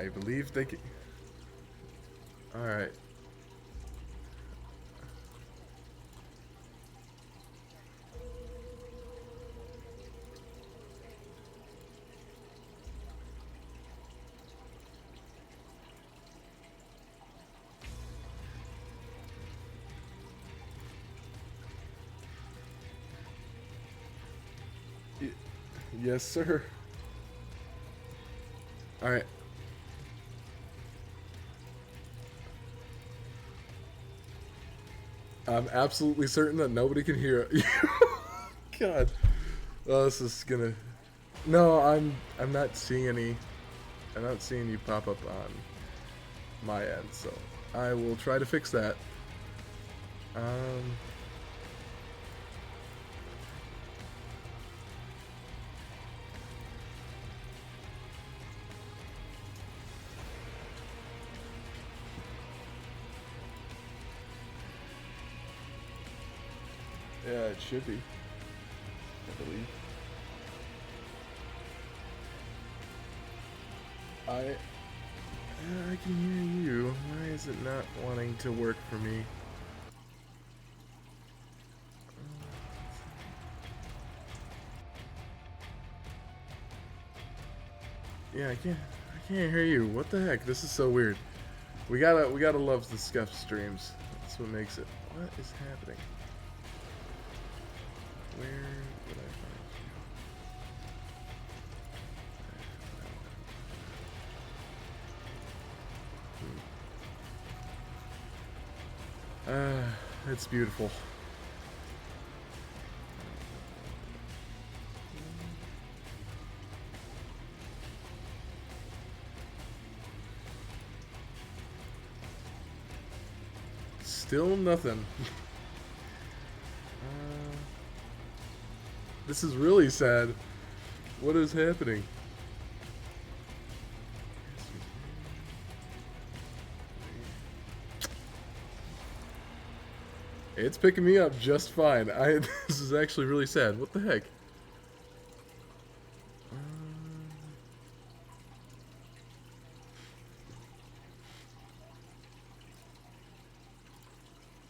I believe they can. Alright. Yes, sir. Alright. I'm absolutely certain that nobody can hear it. God. Oh, this is gonna. No, I'm not seeing any. I'm not seeing you pop up on my end, so I will try to fix that. Um. Yeah, it should be. I believe. I can hear you. Why is it not wanting to work for me? Yeah, I can't hear you. What the heck? This is so weird. We gotta love the scuff streams. That's what makes it. What is happening? Where would I find you? It's beautiful. Still nothing. This is really sad. What is happening? It's picking me up just fine. This is actually really sad. What the heck?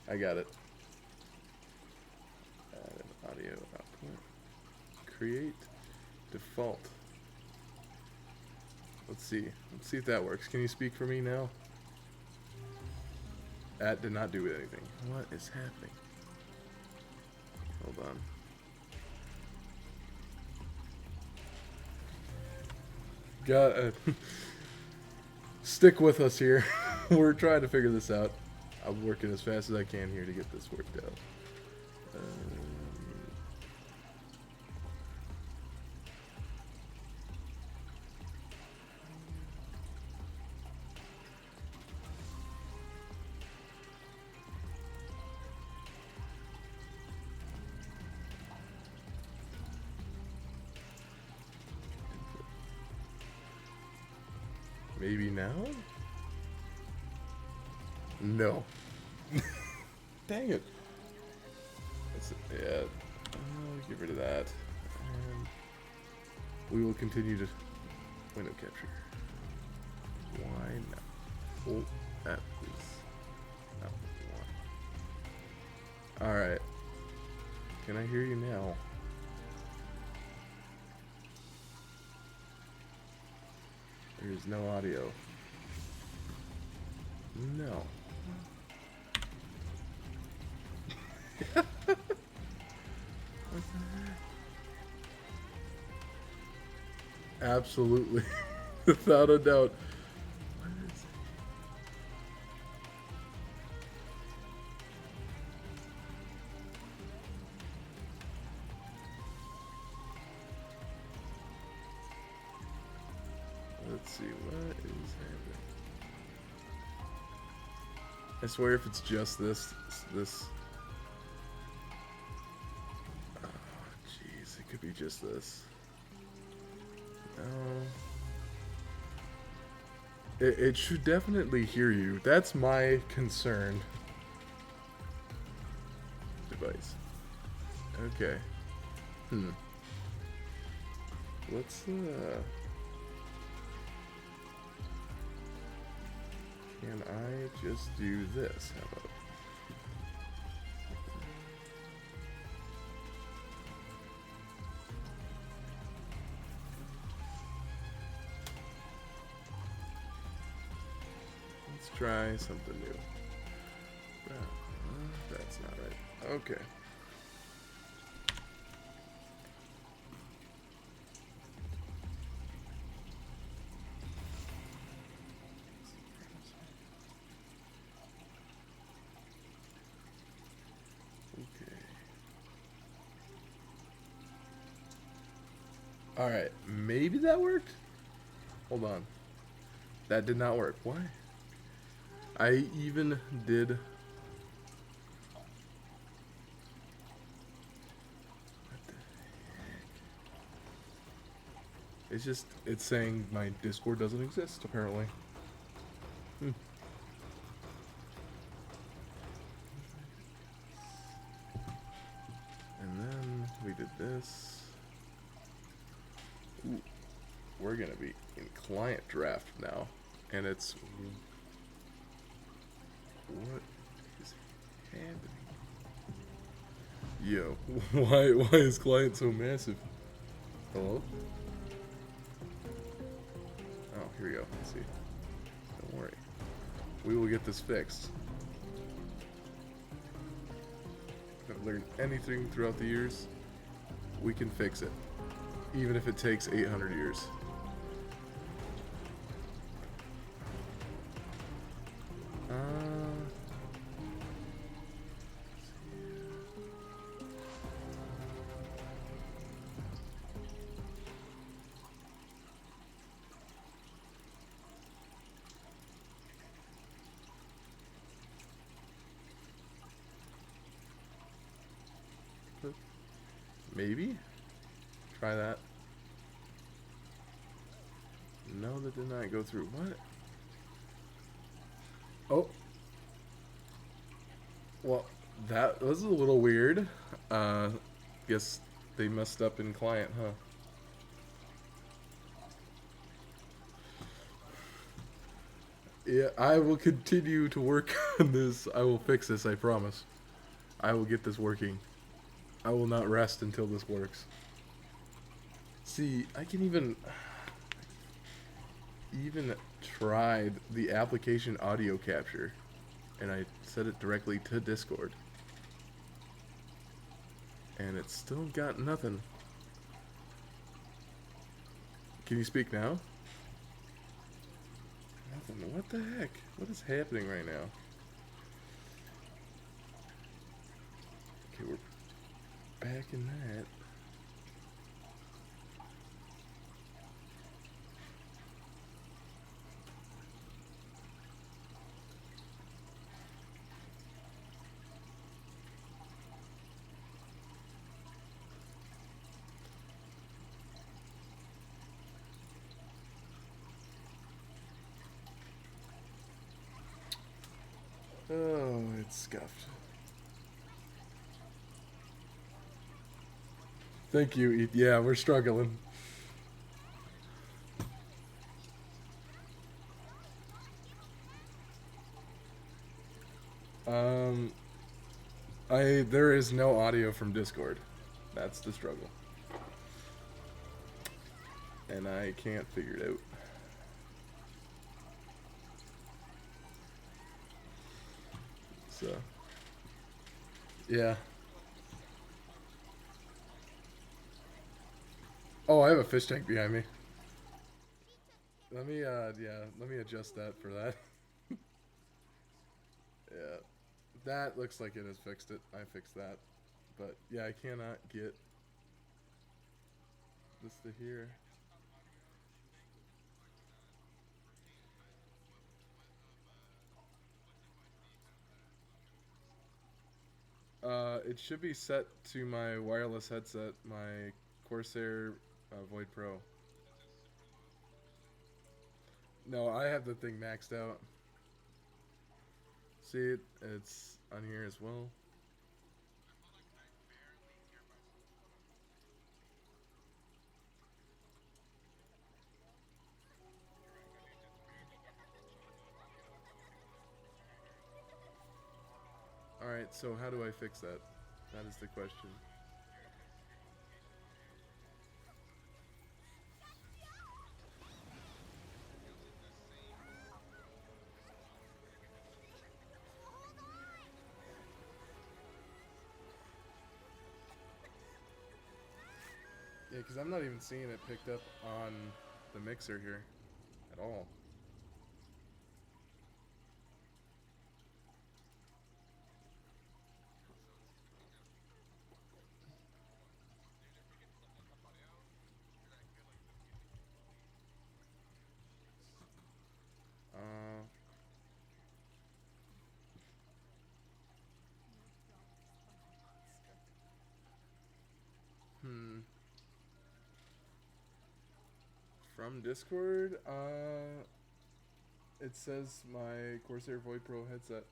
I got it. Add an audio output. Create default. Let's see. Let's see if that works. Can you speak for me now? That did not do anything. What is happening? Hold on. Got stick with us here. We're trying to figure this out. I'm working as fast as I can here to get this worked out. Maybe now? No. Dang it. Yeah. Get rid of that. And we will continue to window capture. Why not? Oh, that is not what we want. Alright. Can I hear you now? There's no audio. No. What the heck? Absolutely. Without a doubt. What is it? Let's see, what is happening? I swear if it's just this. Oh, jeez, it could be just this. No. It should definitely hear you. That's my concern. Device. Okay. Let's Can I just do this? How about? Let's try something new. That's not right. Okay. Alright, maybe that worked? Hold on. That did not work. Why? I even did... What the heck? It's just, it's saying my Discord doesn't exist, apparently. Hmm. And then we did this. Ooh, we're gonna be in client draft now, and it's what is happening? Yo, why is client so massive? Hello? Oh, here we go. Let's see. Don't worry, we will get this fixed. If I've learned anything throughout the years, we can fix it. Even if it takes 800 years. Maybe? Try that. No, that did not go through. What? Oh. Well, that was a little weird. Guess they messed up in client, huh? Yeah, I will continue to work on this. I will fix this, I promise. I will get this working. I will not rest until this works. See, I can even tried the application audio capture, and I set it directly to Discord, and it's still got nothing. Can you speak now? Nothing. What the heck? What is happening right now? Okay, we're back in that. Oh, it's scuffed. Thank you. Yeah, we're struggling. There is no audio from Discord. That's the struggle. And I can't figure it out. So, yeah. Oh, I have a fish tank behind me. Let me, let me adjust that for that. Yeah. That looks like it has fixed it. I fixed that. But, yeah, I cannot get this to here. It should be set to my wireless headset, my Corsair Void Pro. No, I have the thing maxed out. See it? It's on here as well. Alright, so how do I fix that? That is the question. Yeah, because I'm not even seeing it picked up on the mixer here at all. From Discord, it says my Corsair Void Pro headset.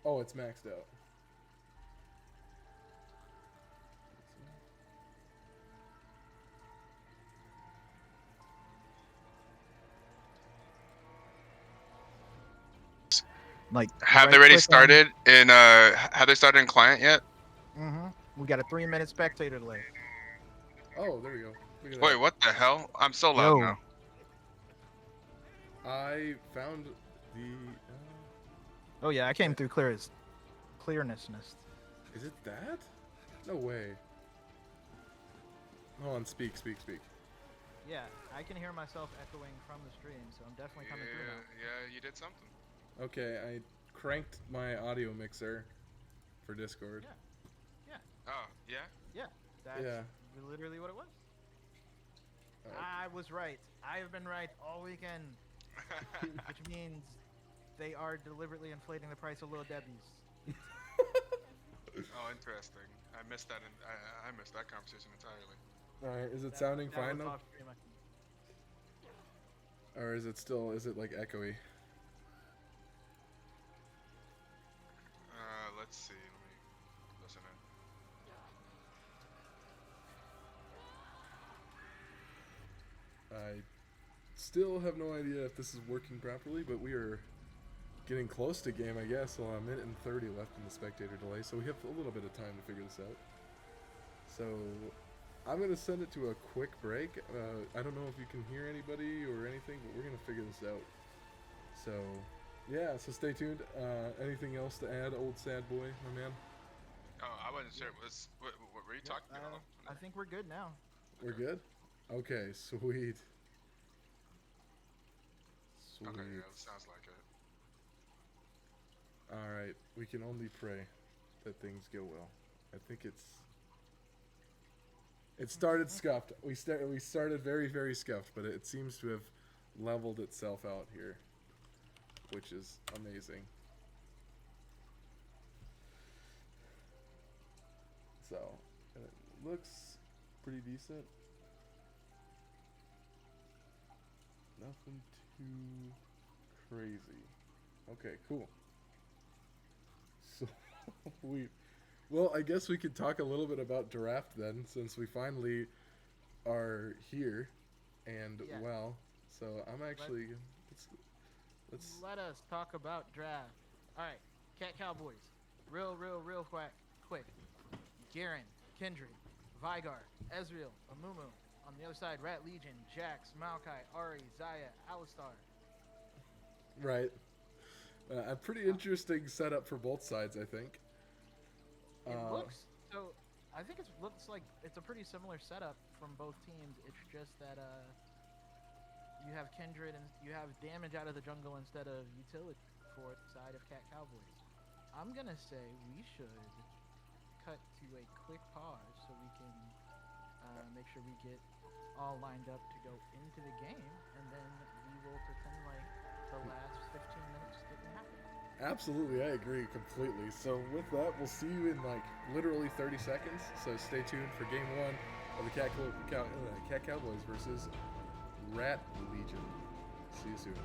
Oh, it's maxed out. Like, have they already started in have they started in client yet? We got a 3-minute spectator delay. Oh, there we go. Look at Wait, that. what the hell? I'm so loud now. I found the. Oh yeah, I came through clearness. Is it that? No way. Hold on, speak. Yeah, I can hear myself echoing from the stream, so I'm definitely coming through now. Yeah, you did something. Okay, I cranked my audio mixer for Discord. Yeah. Oh, yeah? Yeah, that's literally what it was. I was right. I have been right all weekend. Which means they are deliberately inflating the price of Little Debbie's. Oh, interesting. I missed that. I missed that conversation entirely. All right, is it sounding fine now? Or is it still? Is it like echoey? Let's see. Let me listen in. I still have no idea if this is working properly, but we are getting close to game, I guess. Well, a minute and 30 left in the spectator delay, so we have a little bit of time to figure this out. So I'm going to send it to a quick break. I don't know if you can hear anybody or anything, but we're going to figure this out. So, yeah, so stay tuned. Anything else to add, old sad boy, my man? Oh, I wasn't sure. What were you talking about? I think we're good now. We're good? Okay, sweet. Okay, yeah, sounds like it. Alright, we can only pray that things go well. I think it started scuffed. We started very, very scuffed, but it seems to have leveled itself out here, which is amazing. So, and it looks pretty decent. Nothing too crazy. Okay, cool. So, well, I guess we could talk a little bit about draft then, since we finally are here, and well, so I'm actually let's let us talk about draft. All right, Cat Cowboys, real quick. Garen, Kindred, Vygar, Ezreal, Amumu. On the other side, Rat Legion, Jax, Maokai, Ari, Zaya, Alistar. Right. A pretty interesting setup for both sides, I think. It looks so. I think it looks like it's a pretty similar setup from both teams. It's just that you have Kindred and you have damage out of the jungle instead of utility for the side of Cat Cowboys. I'm gonna say we should cut to a quick pause so we can make sure we get all lined up to go into the game, and then we will pretend like the last 15 minutes didn't happen. Absolutely, I agree completely. So with that, we'll see you in like literally 30 seconds. So stay tuned for game 1 of the Cat Cowboys versus Rat Legion. See you soon.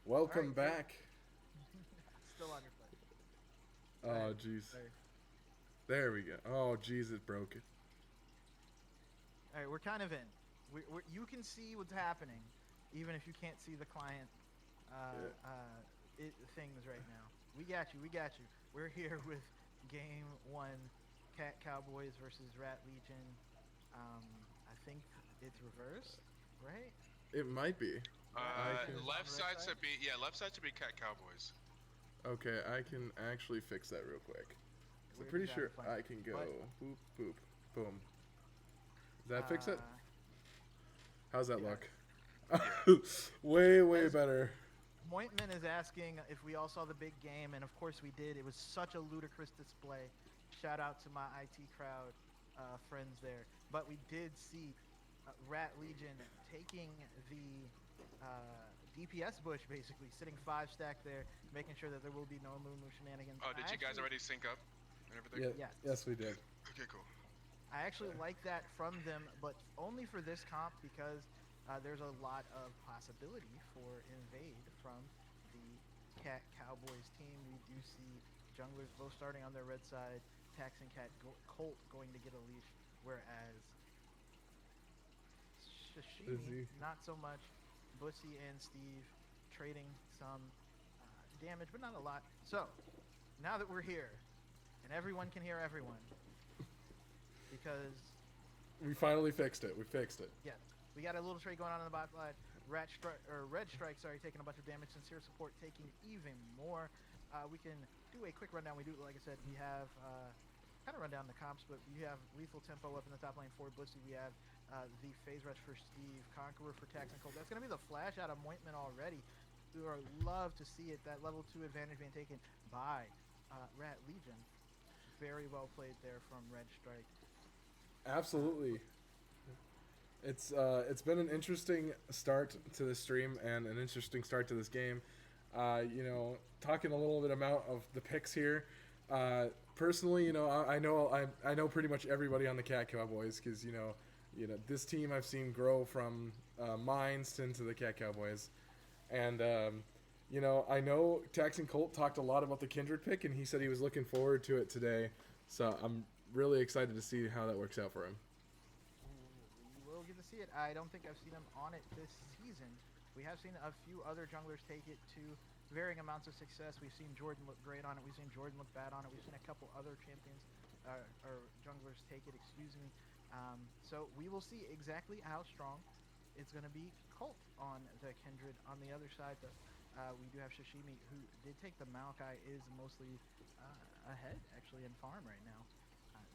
Welcome Alright, back. Still on your foot. Oh, Alright, jeez. sorry. There we go. Oh, jeez, it broke it. All right, we're kind of in. You can see what's happening, even if you can't see the client things right now. We got you. We got you. We're here with Game 1, Cowboys versus Rat Legion. I think it's reversed, right? It might be. Left side should be left side should be Cowboys. Okay, I can actually fix that real quick. So I'm We're pretty just sure having fun. I can go But, boop, boop, boom. Does that fix it? How's that yeah. look? way As- better. Mointman is asking if we all saw the big game, and of course we did. It was such a ludicrous display. Shout out to my IT crowd friends there. But we did see Rat Legion taking the DPS bush, basically, sitting 5 stack there, making sure that there will be no Moo shenanigans. Oh, did you guys already sync up and everything? Yeah, Yes. yes, we did. Okay, cool. I actually like that from them, but only for this comp because there's a lot of possibility for invade from the Cowboys team. We do see junglers both starting on their red side, Tax and Colt going to get a leash, whereas Shashimi, not so much. Bussy and Steve trading some damage, but not a lot. So, now that we're here, and everyone can hear everyone, because We finally fixed it. We fixed it. yeah, we got a little trade going on in the bot side. Red Strike, sorry, taking a bunch of damage. Sincere Support taking even more. We can do a quick rundown. We do, like I said, we have kind of run down the comps, but we have Lethal Tempo up in the top lane for Bussy. We have the Phase Rush for Steve, Conqueror for Tax and Cold. That's going to be the flash out of Mointman already. We would love to see it. That level 2 advantage being taken by Rat Legion. Very well played there from Red Strike. Absolutely. It's been an interesting start to the stream and an interesting start to this game. You know, talking a little bit amount of the picks here. Personally, you know, I know pretty much everybody on the Cowboys because you know this team I've seen grow from Mines into the Cowboys, and you know I know Tax and Colt talked a lot about the Kindred pick, and he said he was looking forward to it today. So I'm really excited to see how that works out for him. We will get to see it. I don't think I've seen him on it this season. We have seen a few other junglers take it to varying amounts of success. We've seen Jordan look great on it. We've seen Jordan look bad on it. We've seen a couple other champions or junglers take it, excuse me. So we will see exactly how strong it's going to be. Colt on the Kindred. On the other side, we do have Shashimi, who did take the Maokai, is mostly ahead, actually, in farm right now.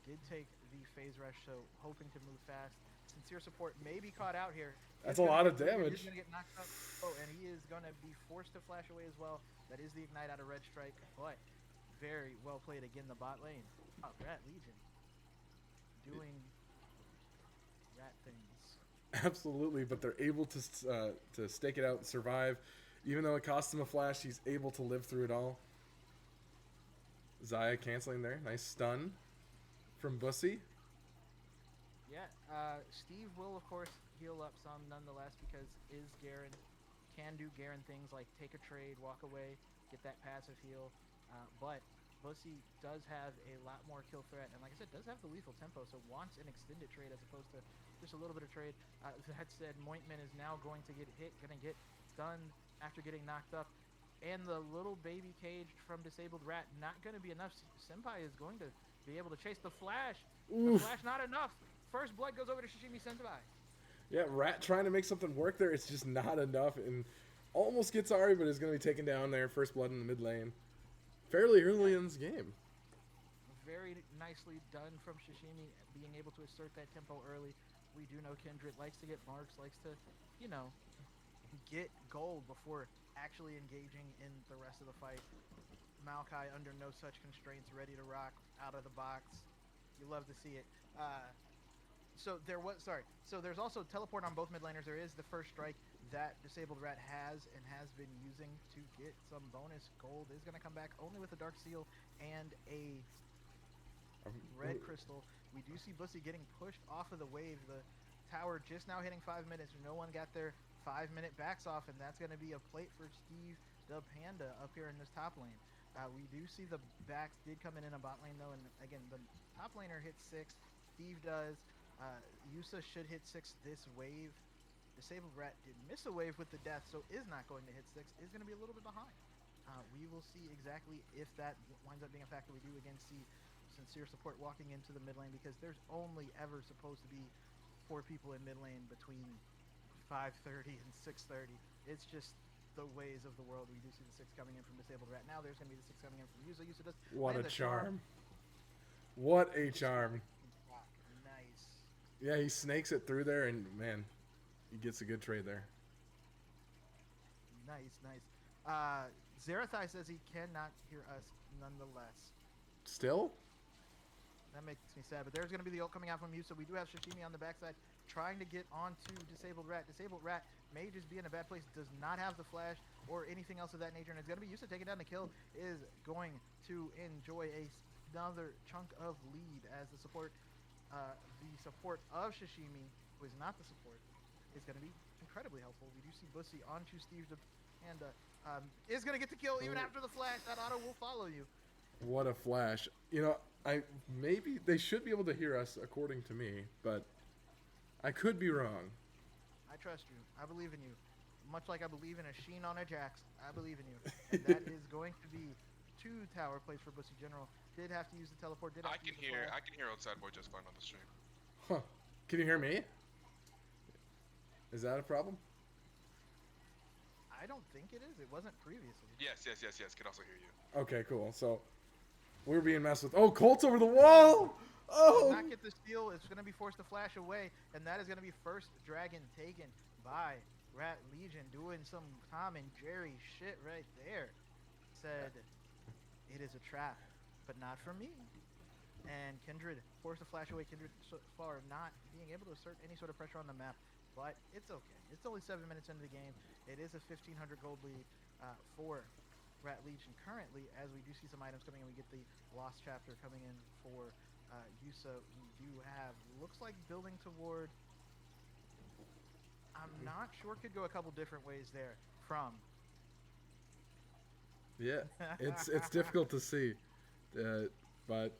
Did take the Phase Rush, so hoping to move fast. Sincere Support may be caught out here. That's a lot of damage. He's going to get knocked up. Oh, and he is going to be forced to flash away as well. That is the Ignite out of Red Strike, but very well played again, the bot lane. Oh, Rat Legion doing rat things. Absolutely, but they're able to stake it out and survive. Even though it costs him a flash, he's able to live through it all. Zaya canceling there. Nice stun from Bussy. Yeah, Steve will, of course, heal up some nonetheless because is Garen, can do Garen things like take a trade, walk away, get that passive heal. But Bussy does have a lot more kill threat, and like I said, does have the lethal tempo, so wants an extended trade as opposed to just a little bit of trade. That said, Mointman is now going to get hit, going to get stunned after getting knocked up. And the little baby cage from Disabled Rat, not going to be enough. Senpai is going to be able to chase the flash. Oof. The flash not enough. First blood goes over to Shishimi Senpai. Yeah, Rat trying to make something work there. It's just not enough, and almost gets Ari, but is going to be taken down there. First blood in the mid lane. Fairly early in this game. Very nicely done from Shishimi, being able to assert that tempo early. We do know Kindred likes to get marks, likes to, you know, get gold before actually engaging in the rest of the fight. Maokai under no such constraints, ready to rock out of the box. You love to see it. So there's also teleport on both mid laners. There is the first strike that Disabled Rat has and has been using to get some bonus gold. Is going to come back only with a Dark Seal and a red crystal. We do see Bussy getting pushed off of the wave. The tower just now hitting 5 minutes. No one got their 5-minute backs off, and that's going to be a plate for Steve the Panda up here in this top lane. We do see the backs did come in a bot lane, though, and again, the top laner hits 6. Steve does. Yusa should hit 6 this wave. Disabled Rat did miss a wave with the death, so is not going to hit 6. Is going to be a little bit behind. We will see exactly if that winds up being a factor. We do again see Sincere Support walking into the mid lane because there's only ever supposed to be 4 people in mid lane between 5:30 and 6:30. It's just the ways of the world. We do see the 6 coming in from Disabled Rat. Now there's going to be the 6 coming in from Yusa. Yusa does. What a charm. What a charm. Nice. Yeah, he snakes it through there, and man, he gets a good trade there. Nice. Zarathai says he cannot hear us nonetheless. Still? That makes me sad, but there's going to be the ult coming out from you, so we do have Shishimi on the backside trying to get onto Disabled Rat. Disabled Rat may just be in a bad place, does not have the flash or anything else of that nature, and it's going to be used to take it down. The kill is going to enjoy another chunk of lead as the support of Shishimi, who is not the support, is going to be incredibly helpful. We do see Bussy onto Steve and is going to get the kill even after the flash. That auto will follow you. What a flash. You know, maybe they should be able to hear us according to me, but I could be wrong. I trust you. I believe in you. Much like I believe in a Sheen on a Jax, I believe in you. And that is going to be 2 tower plays for Bussy General. Did have to use the teleport. I can hear Outside Boy just fine on the stream. Huh. Can you hear me? Is that a problem? I don't think it is. It wasn't previously. Yes. Can also hear you. Okay, cool. So we're being messed with. Oh, Colt's over the wall! Oh! Does not get the steal. It's going to be forced to flash away, and that is going to be first dragon taken by Rat Legion, doing some Tom and Jerry shit right there. Said, it is a trap, but not for me. And Kindred forced to flash away. Kindred so far not being able to assert any sort of pressure on the map, but it's okay. It's only 7 minutes into the game. It is a 1,500 gold lead for Rat Legion currently, as we do see some items coming in. We get the Lost Chapter coming in for Yusa. We do have, looks like building toward, I'm not sure, could go a couple different ways there from. Yeah, it's difficult to see, but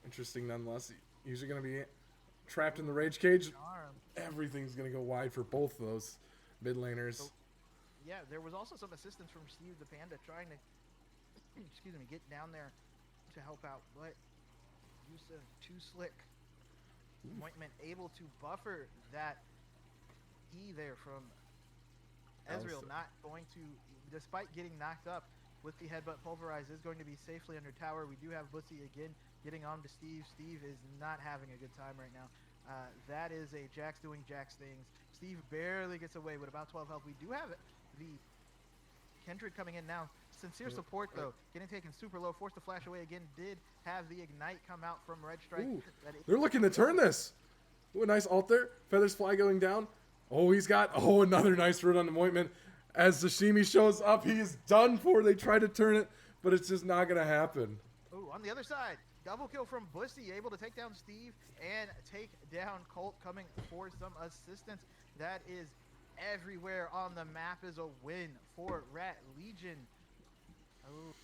interesting nonetheless. Usually going to be trapped in the rage cage. Everything's going to go wide for both of those mid laners. So, yeah, there was also some assistance from Steve the Panda trying to, excuse me, get down there to help out, but Yusa too slick. Ointment able to buffer that E there from Ezreal, not going to, despite getting knocked up with the headbutt pulverize, is going to be safely under tower. We do have Bussy again getting on to Steve. Steve is not having a good time right now. That is a Jax doing Jax things. Steve barely gets away with about 12 health. We do have the Kindred coming in now. Sincere Support, though, getting taken super low, forced to flash away again. Did have the Ignite come out from Red Strike. They're looking to turn this. Ooh, a nice ult there. Feathers Fly going down. Oh, he's got, another nice root on the Ointment. As Sashimi shows up, he is done for. They try to turn it, but it's just not going to happen. Oh, on the other side, double kill from Bussy, able to take down Steve and take down Colt, coming for some assistance. That is everywhere on the map is a win for Rat Legion. Oh.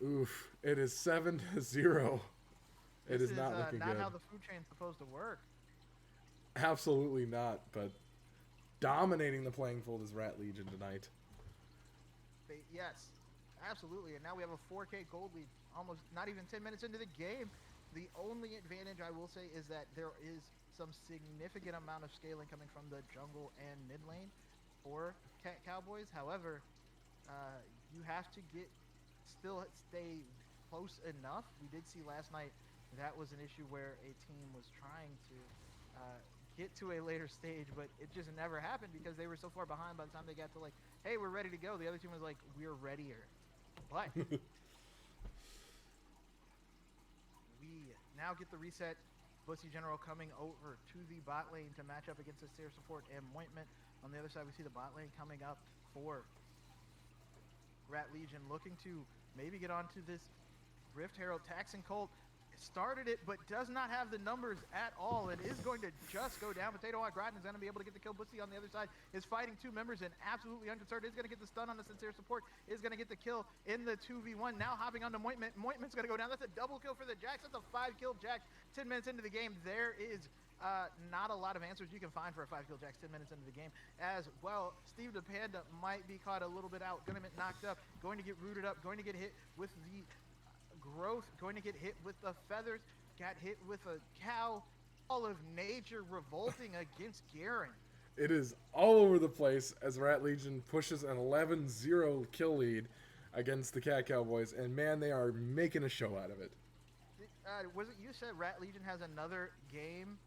Oof, it is 7-0. It is not looking good. Not how the food chain's supposed to work. Absolutely not, but dominating the playing field is Rat Legion tonight. Yes, absolutely. And now we have a 4K gold lead, almost not even 10 minutes into the game. The only advantage I will say is that there is some significant amount of scaling coming from the jungle and mid lane for Cowboys. However, you have to still stay close enough. We did see last night that was an issue where a team was trying to get to a later stage, but it just never happened because they were so far behind. By the time they got to like, hey, we're ready to go, the other team was like, we're readier. But we now get the reset. Bussy General coming over to the bot lane to match up against the Sincere Support and Ointment. On the other side, we see the bot lane coming up for Rat Legion, looking to maybe get onto this Rift Herald. Taxing Colt started it, but does not have the numbers at all. It is going to just go down. Potato Hot Groton is going to be able to get the kill. Bussy on the other side is fighting two members and absolutely unconcerned. Is going to get the stun on the Sincere Support. Is going to get the kill in the 2v1. Now hopping onto Moitment. Moitment's going to go down. That's a double kill for the Jax. That's a 5-kill Jax 10 minutes into the game. There is not a lot of answers you can find for a 5-kill Jax 10 minutes into the game. As well, Steve the Panda might be caught a little bit out. Going to get knocked up. Going to get rooted up. Going to get hit with the growth, going to get hit with the feathers, got hit with a cow. All of nature revolting against Garen. It is all over the place as Rat Legion pushes an 11-0 kill lead against the Cat Cowboys, and man, they are making a show out of it. Was it you said Rat Legion has another game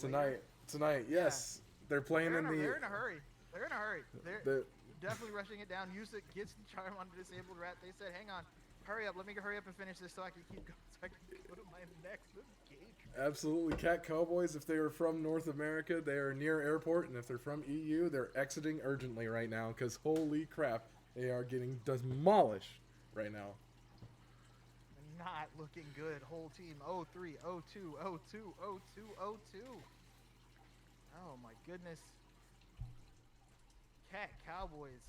tonight? Tonight, yes. Yeah. They're playing they're in a hurry. They're in a hurry. They're definitely rushing it down. Yusa gets the charm on the disabled Rat. They said, hang on. Hurry up, let me hurry up and finish this so I can keep going, so I can go to my next engagement. Absolutely. Cat Cowboys, if they are from North America, they are near airport, and if they're from EU, they're exiting urgently right now, because holy crap, they are getting demolished right now. Not looking good. Whole team 0-3, 0-2, 0-2, 0-2, 0-2. Oh my goodness. Cat Cowboys,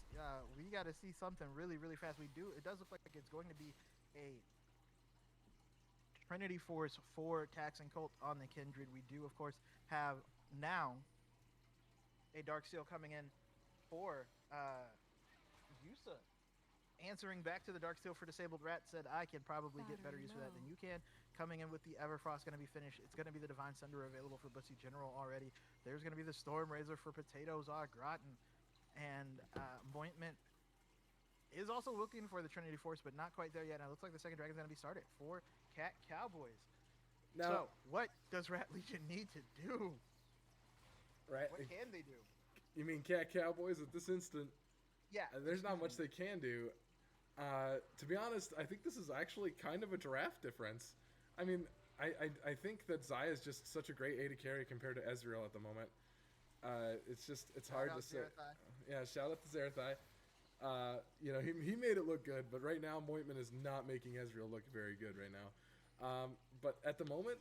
we got to see something really, really fast. It does look like it's going to be a Trinity Force for Tax and Colt on the Kindred. We do, of course, have now a Dark Seal coming in for Yusa. Answering back to the Dark Seal for Disabled Rat, said, I can probably get better use for that than you can. Coming in with the Everfrost, going to be finished. It's going to be the Divine Sunder available for Bussy General already. There's going to be the Storm Razor for Potatoes Gratin. And Moitment is also looking for the Trinity Force, but not quite there yet. Now it looks like the second dragon is going to be started for Cat Cowboys. Now, so, what does Rat Legion need to do? Right. What can they do? You mean Cat Cowboys at this instant? Yeah. There's not much they can do. To be honest, I think this is actually kind of a draft difference. I mean, I think that Zaya is just such a great AD carry compared to Ezreal at the moment. It's hard to say. Yeah, shout out to Zarathai. He made it look good, but right now Moitman is not making Ezreal look very good right now. But at the moment,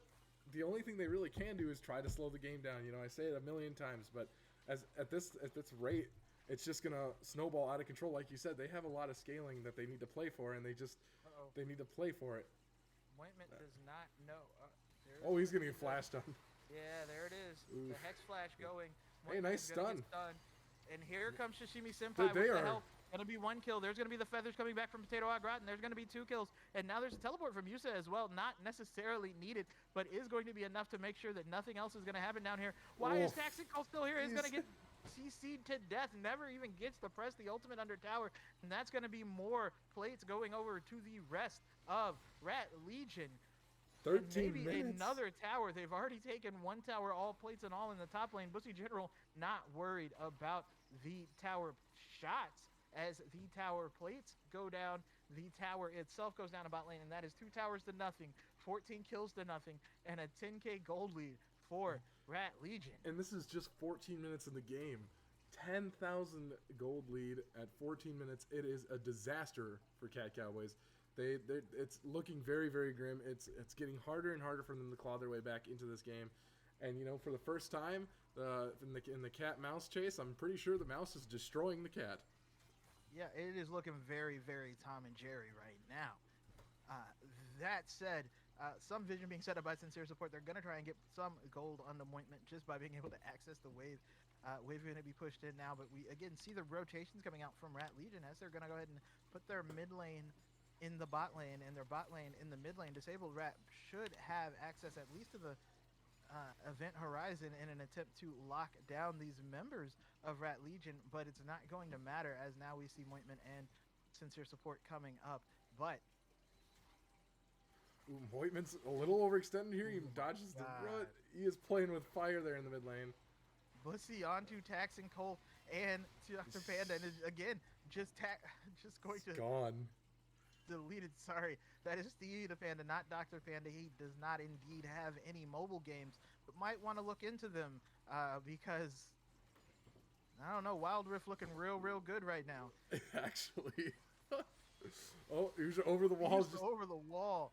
the only thing they really can do is try to slow the game down. I say it a million times, but at this rate, it's just gonna snowball out of control. Like you said, they have a lot of scaling that they need to play for, and they need to play for it. Moitman does not know. He's gonna get flashed on. Yeah, there it is. Oof. The Hex Flash going. Hey, nice stun. And here comes Shishimi Senpai with the help. Gonna be 1 kill. There's gonna be the feathers coming back from Potato Hot Groton. There's gonna be 2 kills. And now there's a teleport from Yusa as well. Not necessarily needed, but is going to be enough to make sure that nothing else is gonna happen down here. Why is Taxical still here? He's gonna get CC'd to death. Never even gets to press the ultimate under tower. And that's gonna be more plates going over to the rest of Rat Legion. 13 maybe minutes. Another tower. They've already taken 1 tower, all plates and all in the top lane. Bussy General not worried about the tower shots as the tower plates go down. The tower itself goes down to bot lane, and that is 2 towers to nothing, 14 kills to nothing, and a 10k gold lead for Rat Legion. And this is just 14 minutes in the game. 10,000 gold lead at 14 minutes. It is a disaster for Cat Cowboys. It's looking very, very grim. It's getting harder and harder for them to claw their way back into this game. And for the first time in the cat mouse chase, I'm pretty sure the mouse is destroying the cat. Yeah, it is looking very, very Tom and Jerry right now. That said, some vision being set up by Sincere Support. They're going to try and get some gold on the Moitment just by being able to access the wave. Wave going to be pushed in now, but we again see the rotations coming out from Rat Legion as they're going to go ahead and put their mid lane in the bot lane and their bot lane in the mid lane. Disabled Rat should have access at least to the event horizon in an attempt to lock down these members of Rat Legion, but it's not going to matter as now we see Moitman and Sincere Support coming up. But Moitman's a little overextended here. He dodges the rut. He is playing with fire there in the mid lane. Bussy onto Tax and Cole and to Dr. Panda, and again just going to gone. Deleted. Sorry, that is Stevie the Panda, not Dr. Panda. He does not indeed have any mobile games, but might want to look into them because I don't know. Wild Rift looking real good right now. Actually, he's over the wall. Over the wall.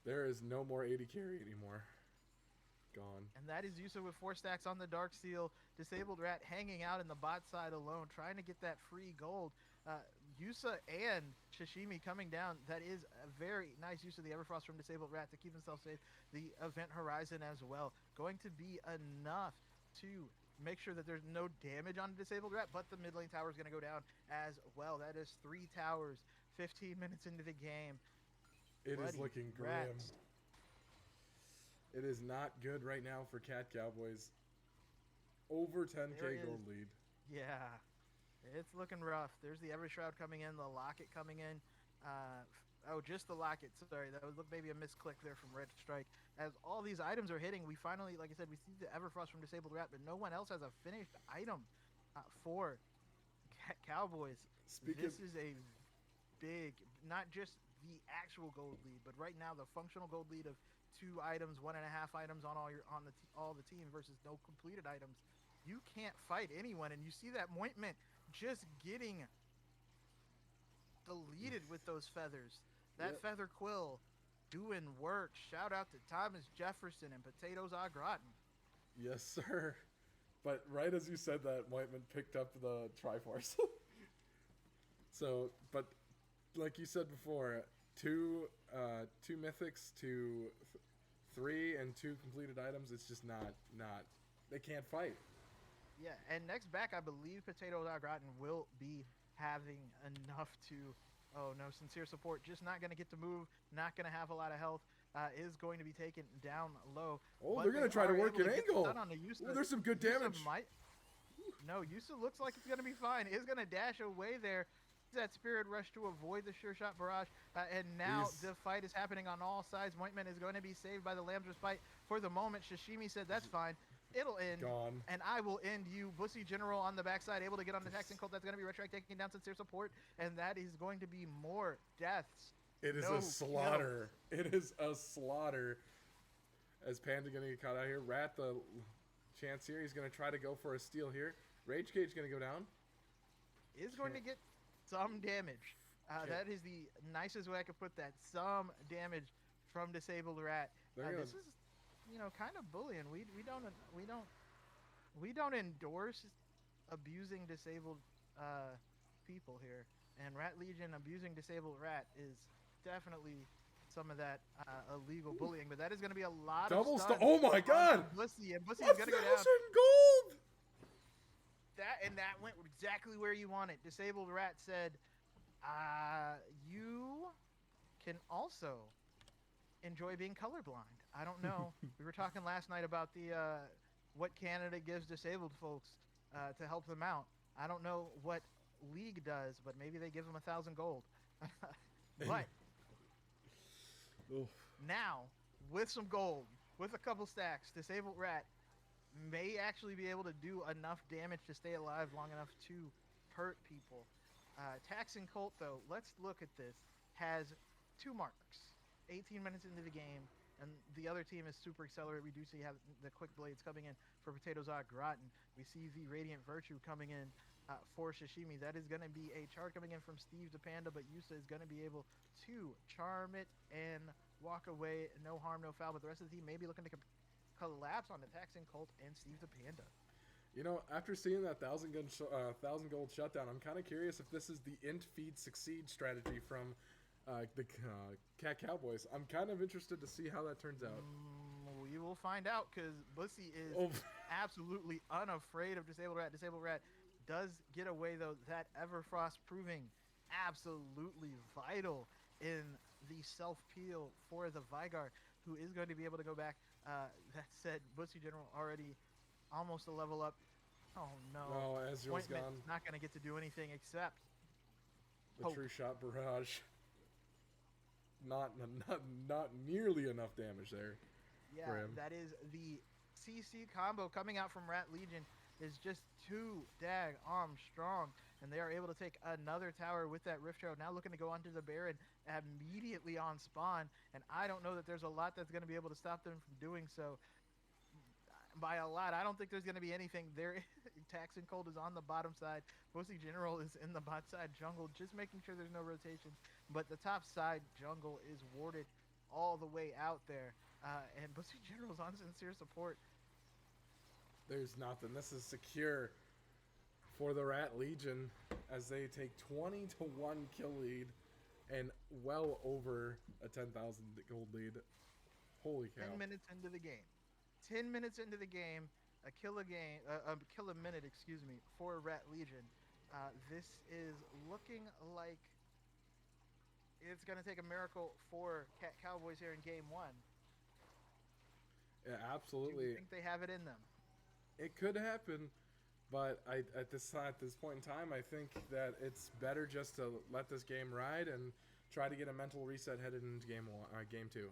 There is no more 80 carry anymore. Gone. And that is Yusa with 4 stacks on the Dark Seal. Disabled Rat hanging out in the bot side alone, trying to get that free gold. Yusa and Shishimi coming down. That is a very nice use of the Everfrost from Disabled Rat to keep himself safe. The Event Horizon as well. Going to be enough to make sure that there's no damage on the Disabled Rat, but the mid lane tower is going to go down as well. That is 3 towers, 15 minutes into the game. It is looking grim. Rats. It is not good right now for Cat Cowboys. Over 10k gold lead. Yeah, it's looking rough. There's the Evershroud coming in, the Locket coming in. Oh, just the Locket. Sorry, that would look maybe a misclick there from Red Strike. As all these items are hitting, we finally, like I said, we see the Everfrost from Disabled Rat, but no one else has a finished item for Cowboys. This is a big, not just the actual gold lead, but right now the functional gold lead of 2 items, 1.5 items on all the team versus no completed items. You can't fight anyone, and you see that Mointment just getting deleted with those feathers. That feather quill doing work. Shout out to Thomas Jefferson and Potatoes au gratin. Yes, sir. But right as you said that, Mointman picked up the Triforce. So, but like you said before, two mythics to 3 and 2 completed items. It's just not. They can't fight. Yeah, and next back, I believe Potatoes au gratin will be having enough to. Oh no, Sincere Support just not going to get to move. Not going to have a lot of health. Is going to be taken down low. Oh, they're going to try to work an angle. Oh, there's some good damage. No, Yusa looks like it's going to be fine. Is going to dash away there. That Spirit Rush to avoid the Sure Shot Barrage. And now the fight is happening on all sides. Mointman is going to be saved by the Lamb's Respite for the moment. Shishimi said, that's fine. It'll end. Gone. And I will end you. Bussy General on the backside, able to get on the Taxing Cult. That's going to be Retract taking down Sincere Support. And that is going to be more deaths. It is a slaughter. It is a slaughter. As Panda going to get caught out here. Rat, the chance here. He's going to try to go for a steal here. Rage Cage going to go down. Is going to get some damage. That is the nicest way I could put that. Some damage from Disabled Rat. This is, kind of bullying. We don't endorse abusing disabled people here. And Rat Legion abusing Disabled Rat is definitely some of that illegal bullying. But that is going to be a lot of stuff. Oh my God! Bussy is going to go down. Gold. That went exactly where you want it. Disabled Rat said, you can also enjoy being colorblind. I don't know. We were talking last night about the what Canada gives disabled folks to help them out. I don't know what League does, but maybe they give them 1,000 gold. But now, with some gold, with a couple stacks, Disabled Rat may actually be able to do enough damage to stay alive long enough to hurt people. Taxing Colt, though, let's look at this, has 2 marks, 18 minutes into the game, and the other team is super accelerated. We do see have the Quick Blades coming in for Potatoes au gratin. We see the Radiant Virtue coming in for Shishimi. That is going to be a charge coming in from Steve to Panda, but Yusa is going to be able to charm it and walk away. No harm, no foul, but the rest of the team may be looking to collapse on the Taxing Colt and Steve the Panda. After seeing that 1,000 gold shutdown, I'm kind of curious if this is the int feed succeed strategy from the Cat Cowboys. I'm kind of interested to see how that turns out. We will find out, because Bussy is absolutely unafraid of Disabled Rat. Disabled Rat does get away, though. That Everfrost proving absolutely vital in the self-peel for the Vygar, who is going to be able to go back. That said, Bussy General already almost a level up. Oh no! No, Ezreal's gone. Not going to get to do anything except the True Shot Barrage. Not nearly enough damage there. Yeah, for him. That is the CC combo coming out from Rat Legion is just too strong, and they are able to take another tower with that Rift Shroud. Now looking to go onto the Baron immediately on spawn, and I don't know that there's a lot that's going to be able to stop them from doing so. By a lot, I don't think there's going to be anything there. Taxing Cold is on the bottom side. Bussy General is in the bot side jungle, just making sure there's no rotation. But the top side jungle is warded all the way out there. And Bussy General's on sincere support. There's nothing. This is secure for the Rat Legion as they take 20-1 kill lead and well over a 10,000 gold lead. Holy cow. 10 minutes into the game. 10 minutes into the game, a kill a minute, excuse me, for Rat Legion. This is looking like it's going to take a miracle for Cowboys here in game 1. Yeah, Do absolutely. you think they have it in them? It could happen, but at this point in time, I think that it's better just to let this game ride and try to get a mental reset headed into game 2.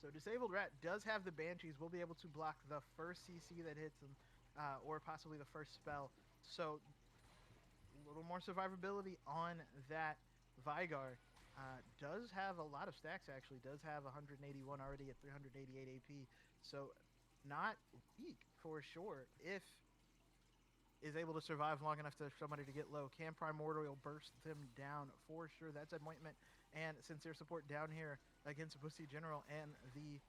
So Disabled Rat does have the Banshees. We'll be able to block the first CC that hits him, or possibly the first spell. So a little more survivability on that Vigar. Does have a lot of stacks, actually. Does have 181 already at 388 AP. So not weak for sure if is able to survive long enough for somebody to get low. Can Primordial burst them down for sure. That's Anointment and Sincere support down here against Bussy General and the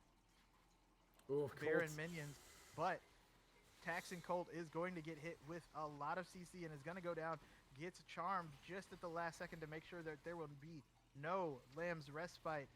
Baron minions. But Taxing Colt is going to get hit with a lot of CC and is going to go down. Gets charmed just at the last second to make sure that there will be no Lamb's Respite,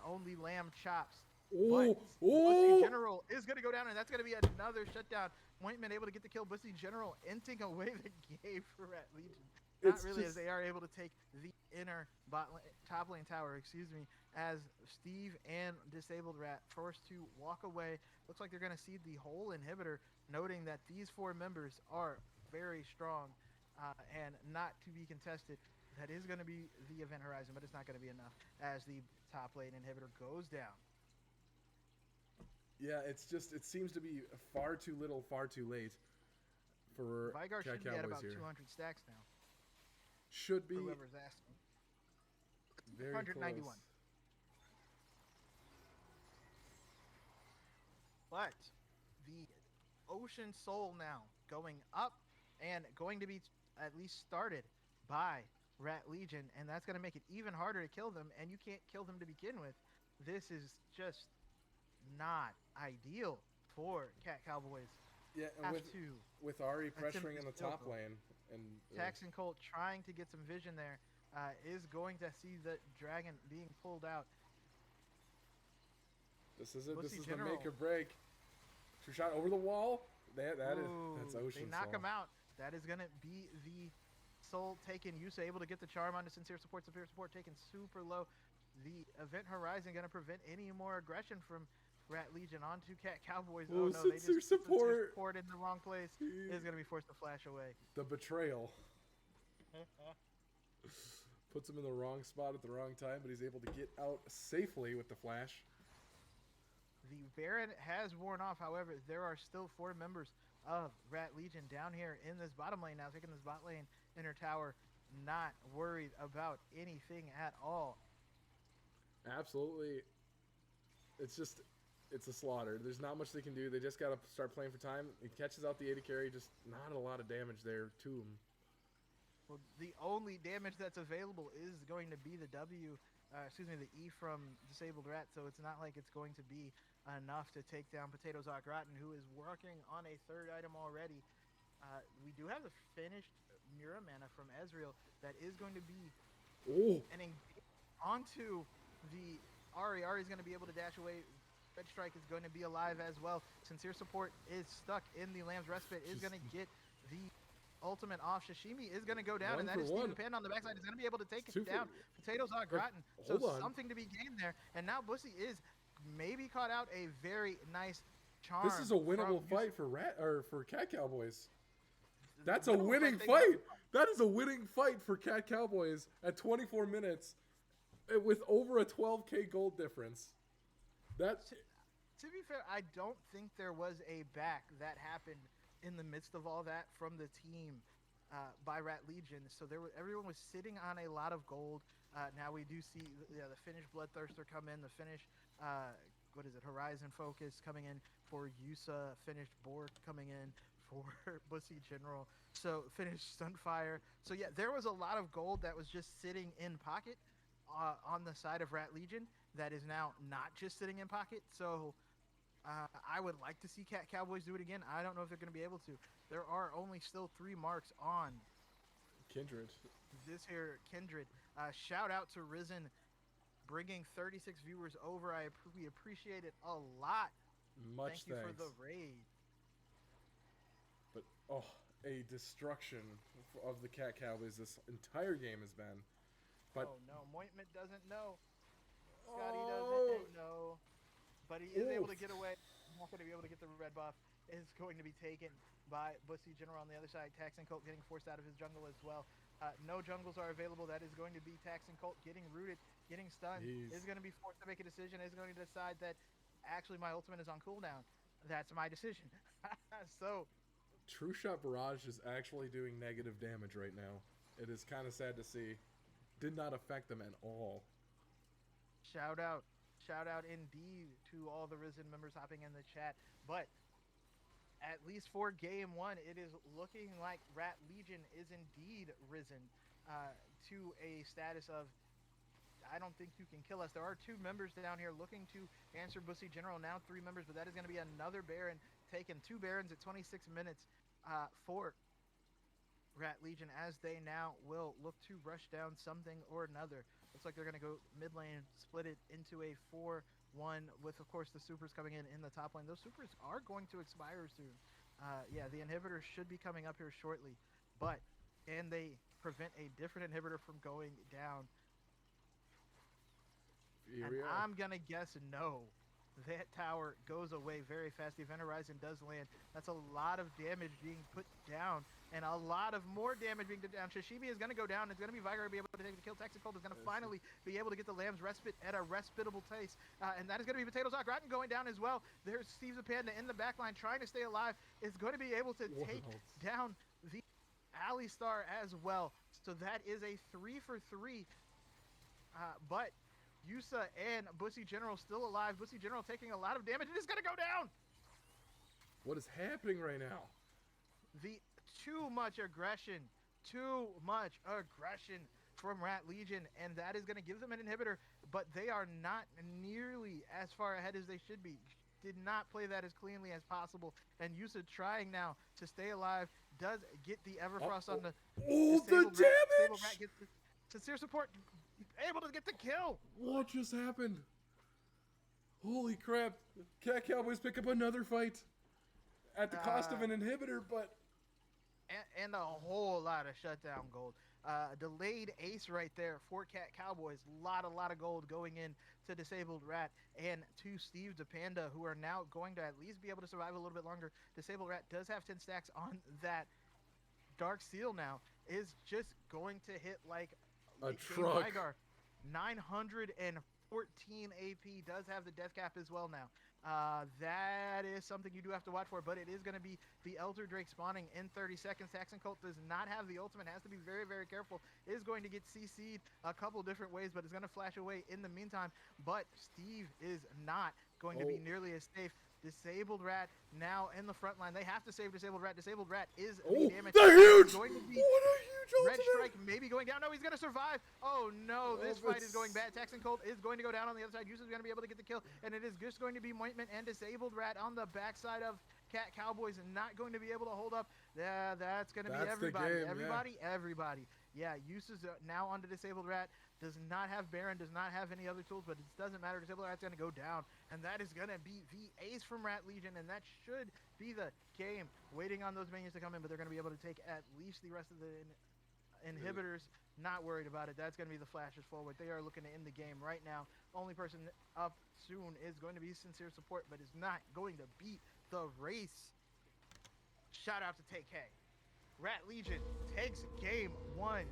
only Lamb Chops. Oh, Bussy General is going to go down, and that's going to be another shutdown. Anointment able to get the kill. Bussy General ending away the game for Rat Legion. Not really, as they are able to take the inner top lane tower, excuse me, as Steve and Disabled Rat forced to walk away. Looks like they're going to seed the whole inhibitor, noting that these 4 members are very strong and not to be contested. That is going to be the event horizon, but it's not going to be enough as the top lane inhibitor goes down. Yeah, it seems to be far too little, far too late for Vigar should be at about here. 200 stacks now. Should be. Whoever's asking. Very 191. close. But the Ocean Soul now going up and going to be at least started by Rat Legion, and that's going to make it even harder to kill them, and you can't kill them to begin with. This is just not ideal for Cowboys. Yeah, and with Ari pressuring in the top lane and Taxing Colt trying to get some vision there, is going to see the dragon being pulled out. This is it. This is the make or break. True shot over the wall. That's Ocean. They knock Soul. him out. That is going to be the soul taken. Yusa able to get the charm onto Sincere support. Sincere support taken super low. The event horizon going to prevent any more aggression from Rat Legion onto Cowboys. Oh no, they just support in the wrong place. Is going to be forced to flash away. The betrayal. Puts him in the wrong spot at the wrong time, but he's able to get out safely with the flash. The Baron has worn off. However, there are still 4 members of Rat Legion down here in this bottom lane now, taking this bot lane inner tower. Not worried about anything at all. Absolutely. It's a slaughter. There's not much they can do. They just got to start playing for time. He catches out the AD carry, just not a lot of damage there to him. Well, the only damage that's available is going to be the the E from Disabled Rat, so it's not like it's going to be enough to take down Potatoes Au Gratin, who is working on a 3rd item already. We do have the finished Mura mana from Ezreal that is going to be onto the Ari. Ari's going to be able to dash away. Red Strike is going to be alive as well. Sincere support is stuck in the Lamb's Respite, is going to get the ultimate off. Sashimi is going to go down, and that is Stephen Penn on the backside. Is going to be able to take it down. Potatoes Au Gratin. So something to be gained there. And now Bussy is maybe caught out a very nice charm. This is a winnable fight for Cat Cowboys. That's a winning fight. That is a winning fight for Cat Cowboys at 24 minutes with over a 12k gold difference. To be fair, I don't think there was a back that happened in the midst of all that from the team by Rat Legion. So everyone was sitting on a lot of gold. Now we do see the Finnish Bloodthirster come in, the Finnish Horizon Focus coming in for Yusa, finished Bork coming in for Bussy General, so finished Sunfire. So yeah, there was a lot of gold that was just sitting in pocket on the side of Rat Legion, that is now not just sitting in pocket. So I would like to see Cowboys do it again. I don't know if they're going to be able to. There are only still 3 marks on Kindred. this here Kindred. Shout out to Risen bringing 36 viewers over. We appreciate it a lot. Much Thank you for thanks. the raid. But a destruction of the Cowboys this entire game has been. But Oh no, Mointment doesn't know. Scotty oh, doesn't know. But he is able to oof. get away. Not going to be able to get the red buff. Is going to be taken by Bussy General on the other side. Taxing Colt getting forced out of his jungle as well. No jungles are available. That is going to be Taxing Colt getting rooted, getting stunned. Jeez. Is going to be forced to make a decision. Is going to decide that actually my ultimate is on cooldown. That's my decision. So True Shot Barrage is actually doing negative damage right now. It is kind of sad to see. Did not affect them at all. shout out indeed to all the Risen members hopping in the chat. But at least for game 1, it is looking like Rat Legion is indeed risen to a status of I don't think you can kill us. There are 2 members down here looking to answer Bussy General. Now 3 members, but that is going to be another Baron taken. 2 Barons at 26 minutes for Rat Legion as they now will look to rush down something or another. Looks like they're going to go mid lane, split it into a 4-1 with, of course, the supers coming in the top lane. Those supers are going to expire soon. Yeah, the inhibitor should be coming up here shortly. But can they prevent a different inhibitor from going down? And I'm going to guess no. That tower goes away very fast. The Event Horizon does land. That's a lot of damage being put down, and a lot of more damage being put down. Sashimi is going to go down. It's going to be Vigar be able to take the kill. Taxi Cold is going to finally be able to get the Lamb's Respite at a respitable pace, and that is going to be Potato Sock Rotten going down as well. There's Steve the Panda in the backline trying to stay alive. Is going to be able to take down the Alistar as well. So that is a 3 for 3, but Yusa and Bussy General still alive. Bussy General taking a lot of damage. It is going to go down. What is happening right now? Too much aggression from Rat Legion, and that is going to give them an inhibitor, but they are not nearly as far ahead as they should be. Did not play that as cleanly as possible, and Yusa trying now to stay alive does get the Everfrost on the the damage! Rat gets the sincere support. Able to get the kill. What just happened? Holy crap. Cowboys pick up another fight at the cost of an inhibitor, but... And a whole lot of shutdown gold. Delayed ace right there for Cowboys. A lot of gold going in to Disabled Rat and to Steve the Panda, who are now going to at least be able to survive a little bit longer. Disabled Rat does have 10 stacks on that Dark Seal now. Is just going to hit like a truck. Vigar. 914 AP, does have the death cap as well now. That is something you do have to watch for, but it is going to be the Elder Drake spawning in 30 seconds. Saxon Colt does not have the ultimate, has to be very, very careful. Is going to get CC'd a couple different ways, but is going to flash away in the meantime. But Steve is not going to be nearly as safe. Disabled Rat now in the front line. They have to save Disabled Rat. Disabled Rat is the damage. The huge! Going to be what a huge Red ultimate! Strike maybe going down. No, he's going to survive. Oh, no. This fight is going bad. Texan Colt is going to go down on the other side. Yusa's going to be able to get the kill. And it is just going to be Mointment and Disabled Rat on the backside of Cowboys, and not going to be able to hold up. Yeah, that's going to be everybody. Everybody. Yeah, Yusa's now on the Disabled Rat. Does not have Baron, does not have any other tools, but it doesn't matter. Disabled Rat's going to go down, and that is going to be the ace from Rat Legion, and that should be the game. Waiting on those minions to come in, but they're going to be able to take at least the rest of the inhibitors. Not worried about it. That's going to be the flashes forward. They are looking to end the game right now. Only person up soon is going to be Sincere Support, but is not going to beat the race. Shout out to TK. Rat Legion takes game 1.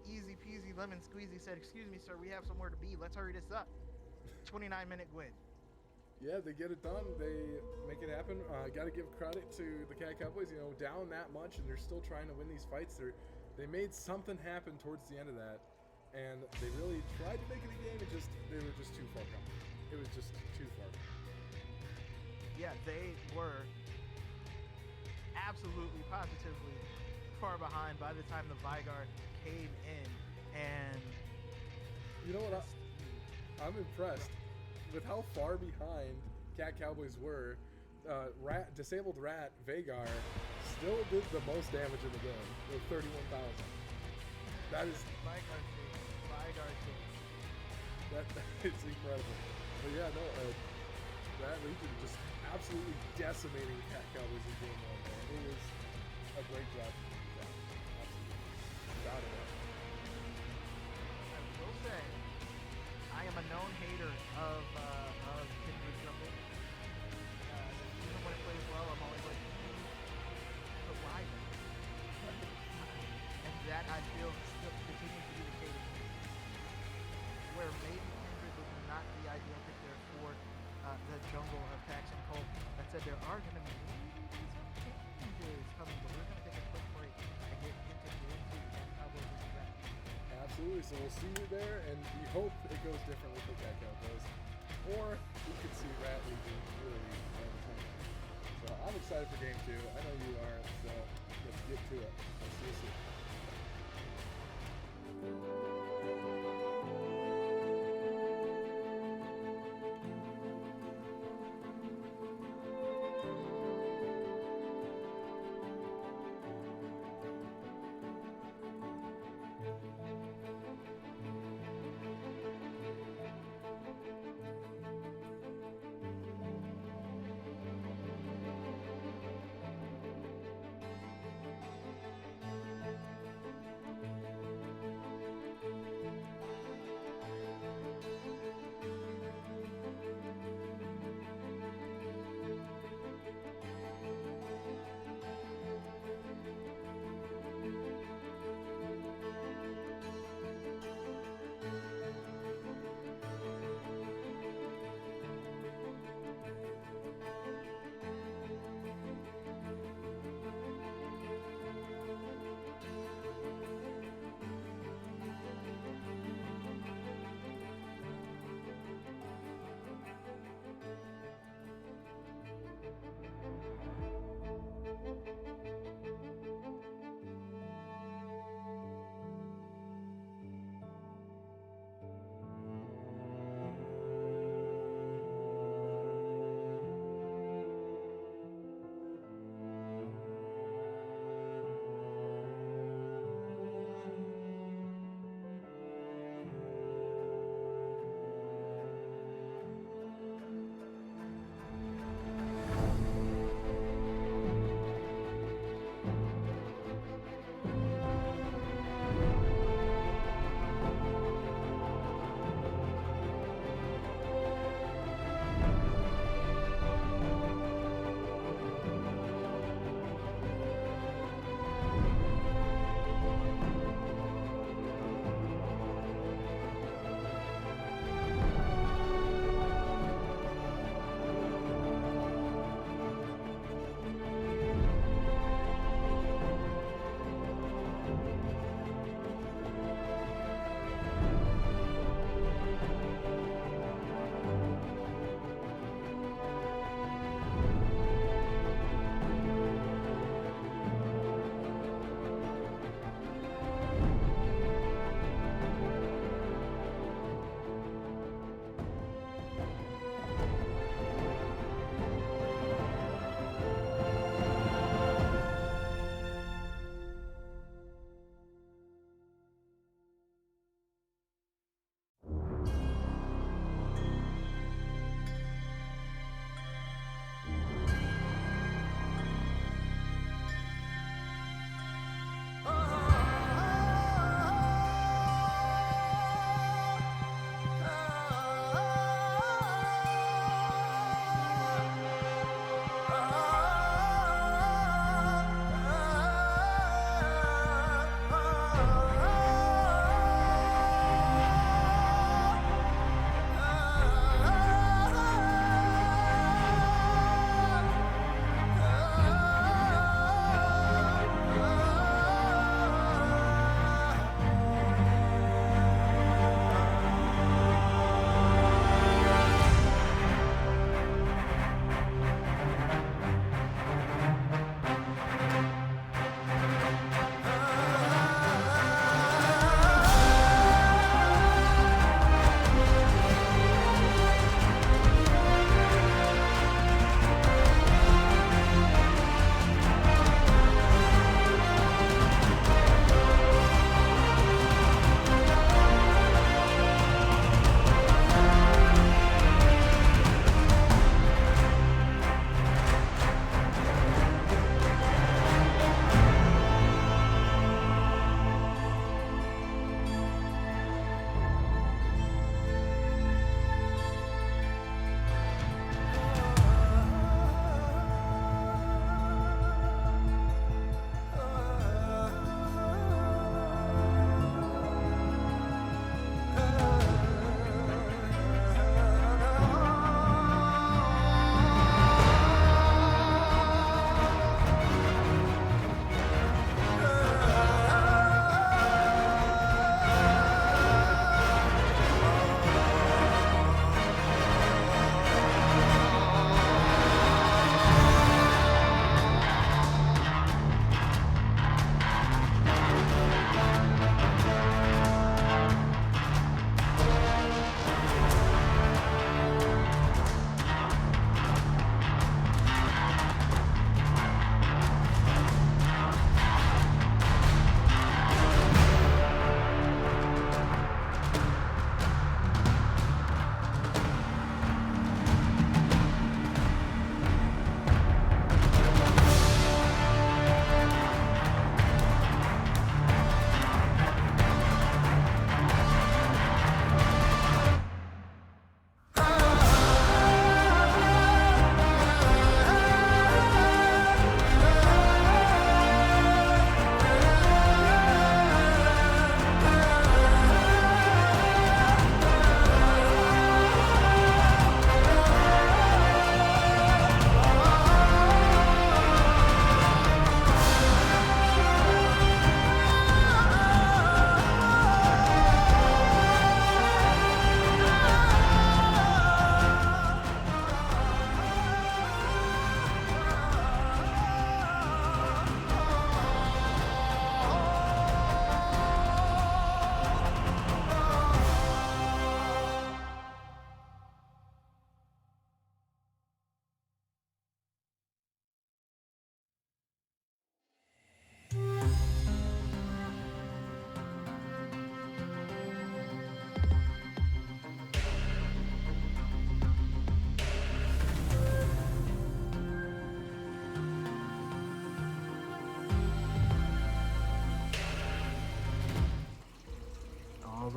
Easy peasy lemon squeezy. Said, excuse me, sir, we have somewhere to be. Let's hurry this up. 29-minute win. Yeah, they get it done. They make it happen. Got to give credit to the Cowboys. You know, down that much, and they're still trying to win these fights. They made something happen towards the end of that, and they really tried to make it a game. They were just too far gone. It was just too far. Yeah, they were absolutely, positively far behind by the time the Vigar came in, and you know what? I'm impressed. with how far behind Cat Cowboys were, disabled Rat Vagar still did the most damage in the game with 31,000. That is By Garcia. it's incredible. But yeah, no, Rat Legion just absolutely decimating Cat Cowboys in game one there. It was a great job. Yeah, absolutely. Without a doubt. I will say, I am a known hater of Kindred Jungle. Even when it plays well, I'm always like, but why? And that I feel still continues to be the case. Where maybe Kindred was not the ideal pick there for the jungle of Pax and Cole. That said, there are going to be some changes coming, but we're going to take a quick break and get into Cat Cowboys and Rat. Absolutely. So we'll see you there, and we hope it goes differently for Cat Cowboys. Or we could see Rat Legion really overturn. So I'm excited for game 2. I know you are, so let's get to it. I'll see you soon.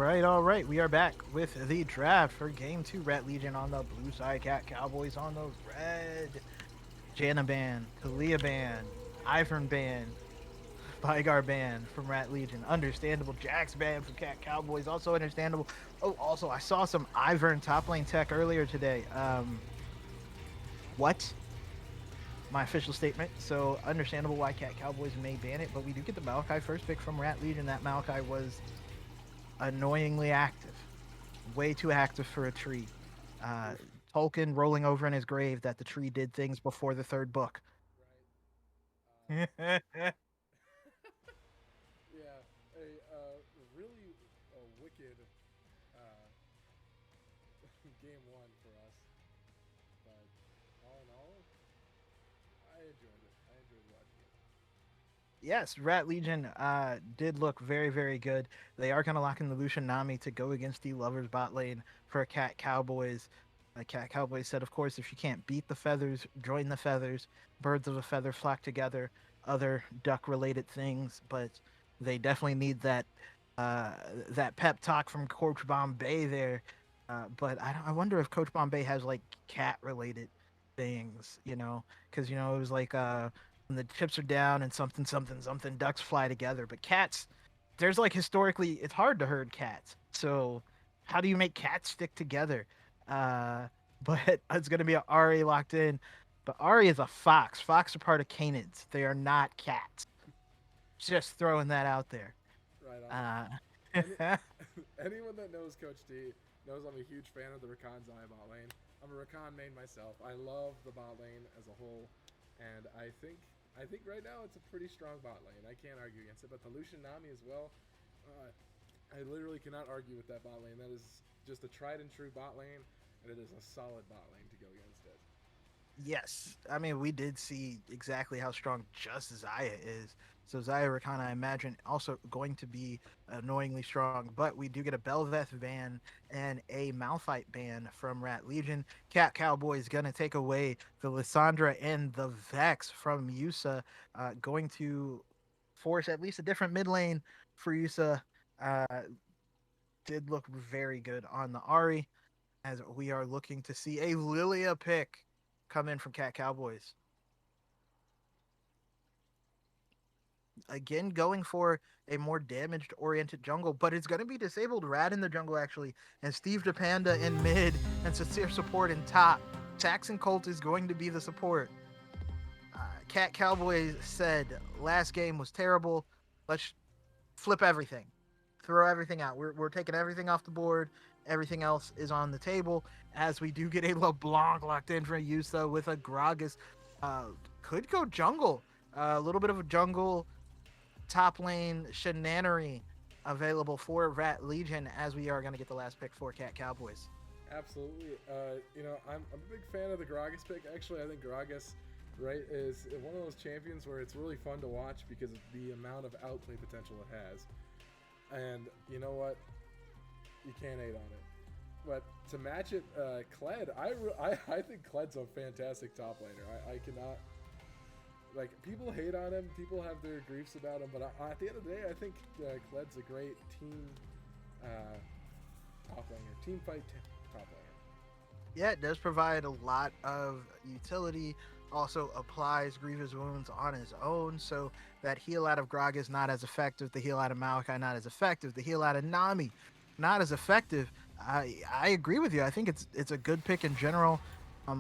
All right. We are back with the draft for Game 2. Rat Legion on the blue side, Cat Cowboys on the red. Janna ban, Kalia ban, Ivern ban, Bygar ban from Rat Legion. Understandable. Jax ban from Cat Cowboys. Also understandable. Oh, also, I saw some Ivern top lane tech earlier today. What? My official statement. So understandable why Cat Cowboys may ban it, but we do get the Maokai first pick from Rat Legion. That Maokai was annoyingly active, way too active for a tree. Uh, Tolkien rolling over in his grave that the tree did things before the third book. Yeah, really wicked uh, game one for us. But all in all, I enjoyed it. I enjoyed watching it. Yes, Rat Legion did look very, very good. They are going to lock in the Lucian Nami to go against the Lovers bot lane for Cat Cowboys. Cat Cowboys said, of course, if you can't beat the feathers, join the feathers. Birds of a feather flock together. Other duck-related things, but they definitely need uh, that pep talk from Coach Bombay there. But I wonder if Coach Bombay has like cat-related things, because it was like when the chips are down and something something something ducks fly together, but cats, there's like historically it's hard to herd cats, so how do you make cats stick together? uh but it's going to be a Ari locked in, but Ari is a fox are part of canids, they are not cats, just throwing that out there. Right on. uh Any, anyone that knows Coach D knows I'm a huge fan of the Rakan Zaya bot lane. I'm a Rakan main myself. I love the bot lane as a whole, and I think right now it's a pretty strong bot lane. I can't argue against it. But the Lucian Nami as well, I literally cannot argue with that bot lane. That is just a tried and true bot lane, and it is a solid bot lane to go against it. Yes, I mean we did see exactly how strong just Zaya is. So Zaya Rakan, I imagine, also going to be annoyingly strong. But we do get a Belveth ban and a Malphite ban from Rat Legion. Cat Cowboy is gonna take away the Lissandra and the Vex from Yusa, going to force at least a different mid lane for Yusa. Uh, did look very good on the Ari, as we are looking to see a Lilia pick come in from Cat Cowboys. Again, going for a more damaged oriented jungle, but it's going to be disabled Rad in the jungle actually, and Steve DePanda in mid, and Sincere support in top. Saxon Colt is going to be the support. Cat Cowboys said last game was terrible. Let's flip everything, throw everything out. We're taking everything off the board. Everything else is on the table, as we do get a LeBlanc locked in for Yusa with a Gragas. Could go jungle. A little bit of a jungle top lane shenanery available for Rat Legion, as we are going to get the last pick for Cat Cowboys. Absolutely. I'm a big fan of the Gragas pick. Actually, I think Gragas, right, is one of those champions where it's really fun to watch because of the amount of outplay potential it has. And you know what? You can't hate on it. But to match it, Kled, I think Kled's a fantastic top laner. I cannot... Like, people hate on him, people have their griefs about him, but at the end of the day, I think Kled's a great team top laner. Team fight top laner. Yeah, it does provide a lot of utility. Also applies Grievous Wounds on his own, so that heal out of Grog is not as effective. The heal out of Maokai not as effective. The heal out of Nami not as effective. I agree with you. I think it's a good pick in general.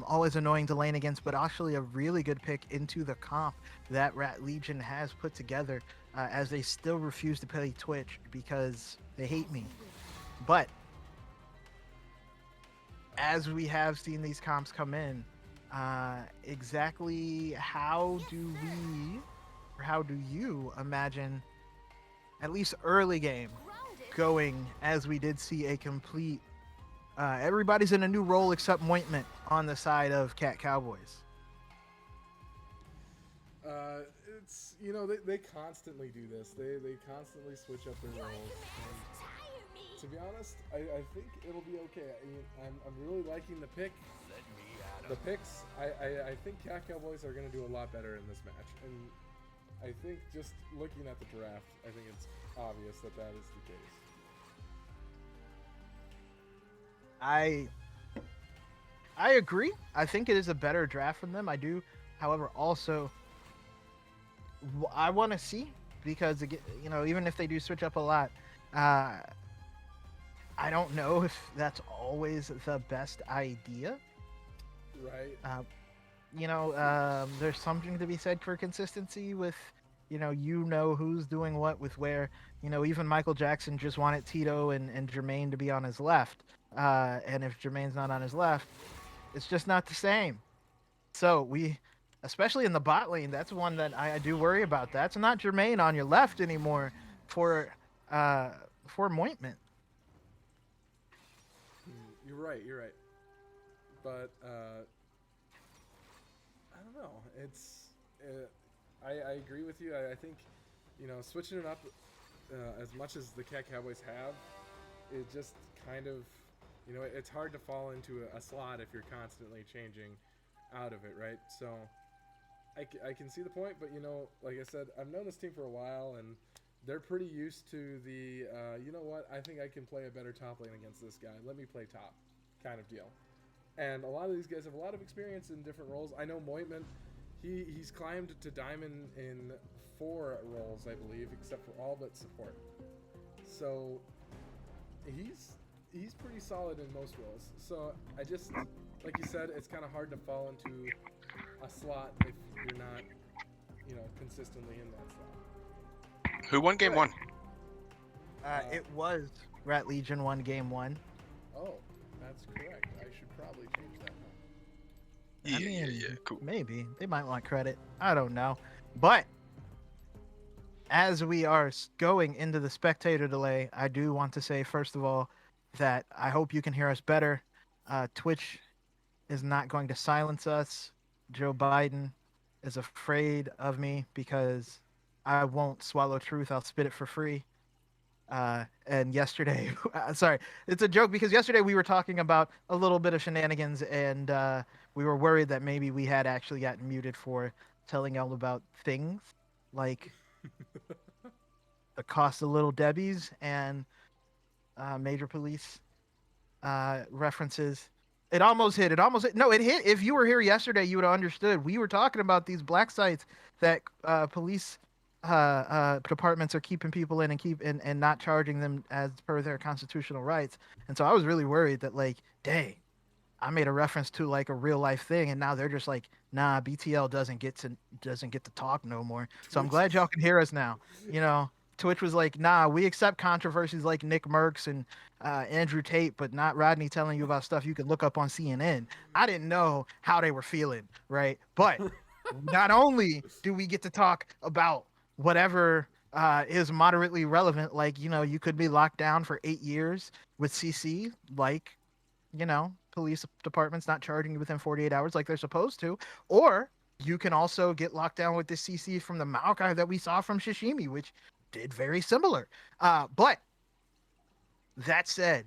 Always annoying to lane against, but actually a really good pick into the comp that Rat Legion has put together, as they still refuse to play Twitch because they hate me. But as we have seen these comps come in, exactly how do you imagine at least early game going, as we did see a complete everybody's in a new role except Mointment on the side of Cat Cowboys? It's, they constantly do this. They constantly switch up their roles. And to be honest, I think it'll be okay. I'm really liking the pick. The picks, I think Cat Cowboys are going to do a lot better in this match. And I think just looking at the draft, I think it's obvious that is the case. I I agree. I think it is a better draft from them. I do, however, also I want to see because even if they do switch up a lot, uh, I don't know if that's always the best idea. Right. Uh, there's something to be said for consistency with, who's doing what with where, even Michael Jackson just wanted Tito and Jermaine to be on his left. And if Jermaine's not on his left, it's just not the same. So especially in the bot lane, that's one that I do worry about. That's not Jermaine on your left anymore for uh for Mointment. You're right. You're right. But I don't know. I agree with you. I think switching it up as much as the Cat Cowboys have, it just kind of it's hard to fall into a slot if you're constantly changing out of it, right? So I can see the point, but like I said, I've known this team for a while, and they're pretty used to the you know what? I think I can play a better top lane against this guy. Let me play top, kind of deal. And a lot of these guys have a lot of experience in different roles. I know Moitman, he's climbed to diamond in 4 roles, I believe, except for all but support. So he's pretty solid in most roles. So I just, like you said, it's kind of hard to fall into a slot if you're not, consistently in that slot. Who won game one? It was Rat Legion won game 1. Oh, that's correct. I should probably change that now. Yeah, cool. Maybe they might want credit. I don't know, but as we are going into the spectator delay, I do want to say first of all that I hope you can hear us better. Twitch is not going to silence us. Joe Biden is afraid of me because I won't swallow truth. I'll spit it for free. And yesterday, sorry, it's a joke because yesterday we were talking about a little bit of shenanigans, and we were worried that maybe we had actually gotten muted for telling all about things like the cost of Little Debbie's and major police references. It almost hit. It almost hit. No, it hit. If you were here yesterday, you would have understood. We were talking about these black sites that police departments are keeping people in and not charging them as per their constitutional rights. And so I was really worried that like, dang, I made a reference to like a real life thing, and now they're just like, nah, BTL doesn't get to talk no more. So I'm glad y'all can hear us now. Twitch was like, nah, we accept controversies like Nick Merckx and Andrew Tate, but not Rodney telling you about stuff you can look up on CNN. I didn't know how they were feeling, right? But not only do we get to talk about whatever is moderately relevant, like, you could be locked down for 8 years with CC, like, police departments not charging you within 48 hours like they're supposed to, or you can also get locked down with this CC from the Maokai that we saw from Shishimi, which did very similar. But that said,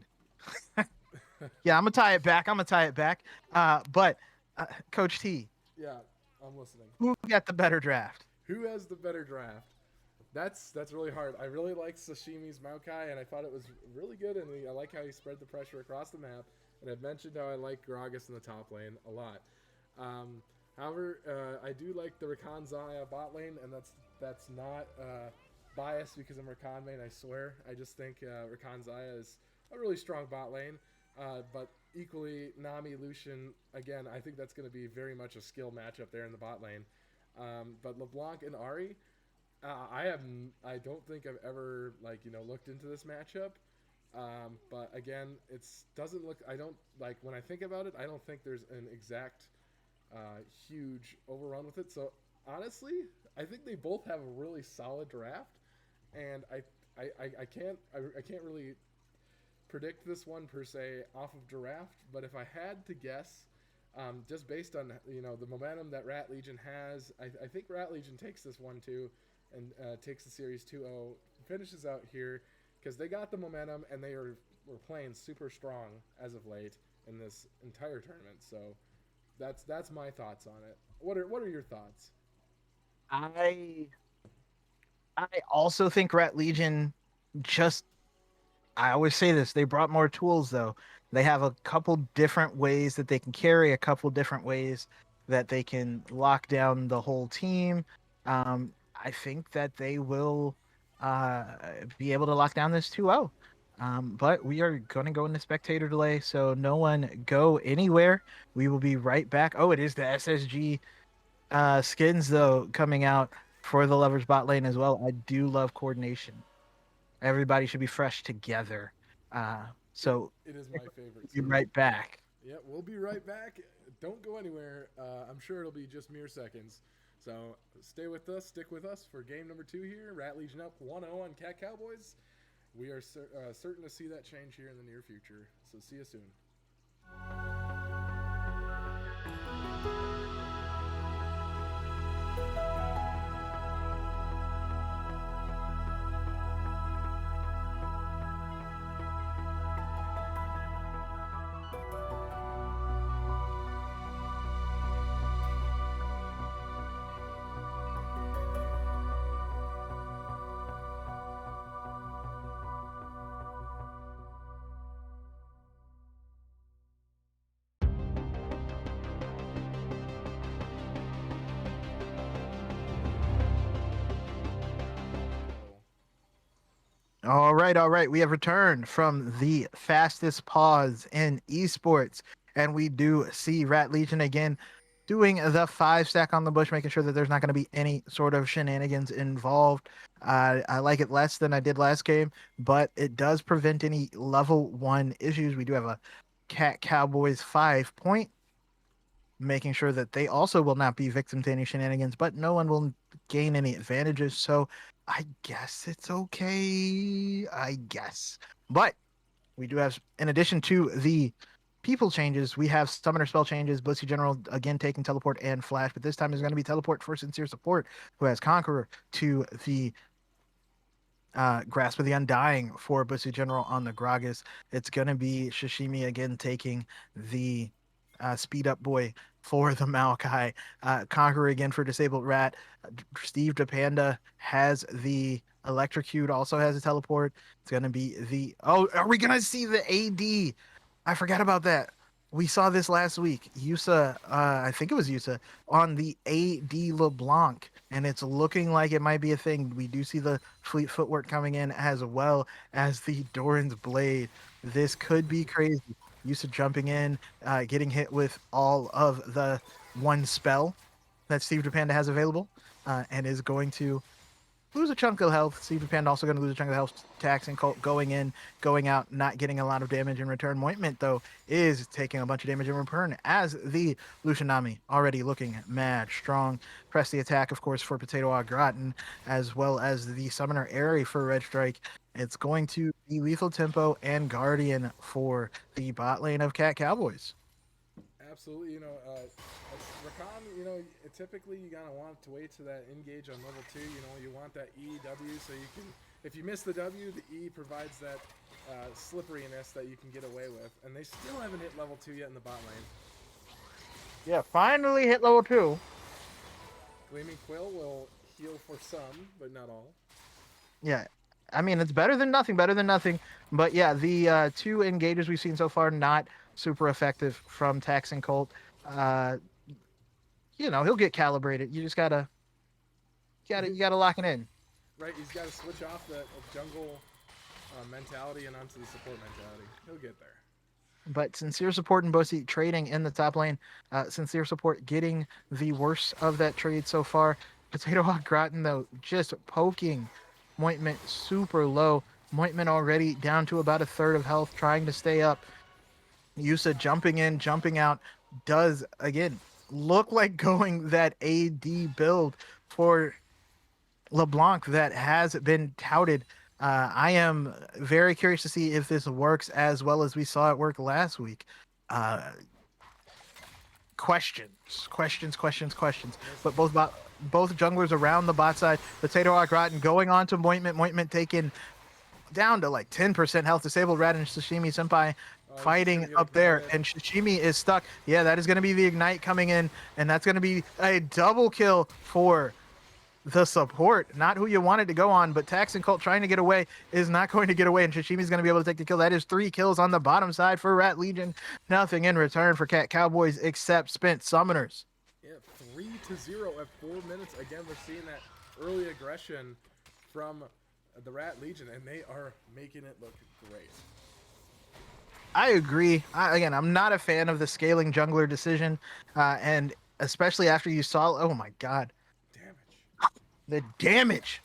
yeah, I'm gonna tie it back. But Coach T, Yeah, I'm listening. who got the better draft? Who has the better draft? That's really hard. I really like Sashimi's Maokai, and I thought it was really good, and I like how he spread the pressure across the map. And I've mentioned how I like Gragas in the top lane a lot. However, I do like the Rakan Zaya bot lane, and that's not biased because I'm Rakan main, I swear. I just think Rakan Zaya is a really strong bot lane. But equally, Nami, Lucian, again, I think that's going to be very much a skill matchup there in the bot lane. But LeBlanc and Ari, I don't think I've ever looked into this matchup. But again, doesn't look. I don't like when I think about it. I don't think there's an exact huge overrun with it. So honestly, I think they both have a really solid draft, and I can't really predict this one per se off of draft. But if I had to guess, just based on the momentum that Rat Legion has, I think Rat Legion takes this one too, and takes the series 2-0, finishes out here. Because they got the momentum and they were playing super strong as of late in this entire tournament. So that's my thoughts on it. What are your thoughts? I also think Rat Legion just, I always say this, they brought more tools though. They have a couple different ways that they can carry, a couple different ways that they can lock down the whole team. I think that they will uh, be able to lock down this 2-0. But we are going to go into spectator delay, so no one go anywhere. We will be right back. Oh, it is the SSG skins, though, coming out for the Lovers bot lane as well. I do love coordination. Everybody should be fresh together. So It is my favorite. be right back. Yeah, we'll be right back. Don't go anywhere. I'm sure it'll be just mere seconds. So stay with us, stick with us for game number 2 here. Rat Legion up 1-0 on Cat Cowboys. We are certain to see that change here in the near future. So see you soon. All right, all right. We have returned from the fastest pause in esports, and we do see Rat Legion again doing the 5-stack on the bush, making sure that there's not going to be any sort of shenanigans involved. I like it less than I did last game, but it does prevent any level 1 issues. We do have a Cat Cowboys 5-point, making sure that they also will not be victim to any shenanigans, but no one will gain any advantages. So I guess it's okay. I guess. But we do have, in addition to the people changes, we have summoner spell changes. Blissey General again taking teleport and flash, but this time is going to be teleport for Sincere Support, who has Conqueror to the Grasp of the Undying for Blissey General on the Gragas. It's going to be Shishimi again taking the speed up boy for the Maokai. Conqueror again for Disabled Rat. Steve DePanda has the Electrocute, also has a teleport. It's going to be the... Oh, are we going to see the AD? I forgot about that. We saw this last week. Yusa, I think it was Yusa, on the AD LeBlanc, and it's looking like it might be a thing. We do see the Fleet Footwork coming in as well as the Doran's Blade. This could be crazy. Yusa jumping in, getting hit with all of the one spell that Steve DePanda has available, and is going to lose a chunk of health. Steve DePanda also going to lose a chunk of health. Taxing Colt going in, going out, not getting a lot of damage in return. Mointment, though, is taking a bunch of damage in return as the Lucianami already looking mad strong. Press the attack, of course, for Potato Au Gratin, as well as the Summoner Airy for Red Strike. It's going to be Lethal Tempo and Guardian for the bot lane of Cat Cowboys. Absolutely, Rakan, typically you gotta want to wait to that engage on level 2. You want that EW so you can, if you miss the W, the E provides that slipperiness that you can get away with. And they still haven't hit level 2 yet in the bot lane. Yeah, finally hit level 2. Gleaming Quill will heal for some, but not all. Yeah, I mean, it's better than nothing, But yeah, the 2 engages we've seen so far, not super effective from Taxing Colt. He'll get calibrated. You just gotta lock it in. Right, he's got to switch off the jungle mentality and onto the support mentality. He'll get there. But Sincere Support and Bussy trading in the top lane. Sincere Support getting the worst of that trade so far. Potato Au Gratin, though, just poking Mointment super low. Mointment already down to about a third of health, trying to stay up. Yusa jumping in, jumping out, does, again, look like going that AD build for LeBlanc that has been touted. I am very curious to see if this works as well as we saw it work last week. Questions. But both junglers around the bot side. Potato Au Gratin going on to Mointment. Mointment taking down to like 10% health. Disabled Rat and Sashimi Senpai fighting up there, and Shishimi is stuck. Yeah, that is going to be the Ignite coming in, and that's going to be a double kill for the support, not who you wanted to go on, but Tax and Colt trying to get away is not going to get away, and Shishimi's going to be able to take the kill. That is 3 kills on the bottom side for Rat Legion. Nothing in return for Cat Cowboys except spent summoners. Yeah, 3-0 at 4 minutes. Again, we're seeing that early aggression from the Rat Legion, and they are making it look great. I agree. Again, I'm not a fan of the scaling jungler decision, and especially after you saw, oh my god, Damage. the damage.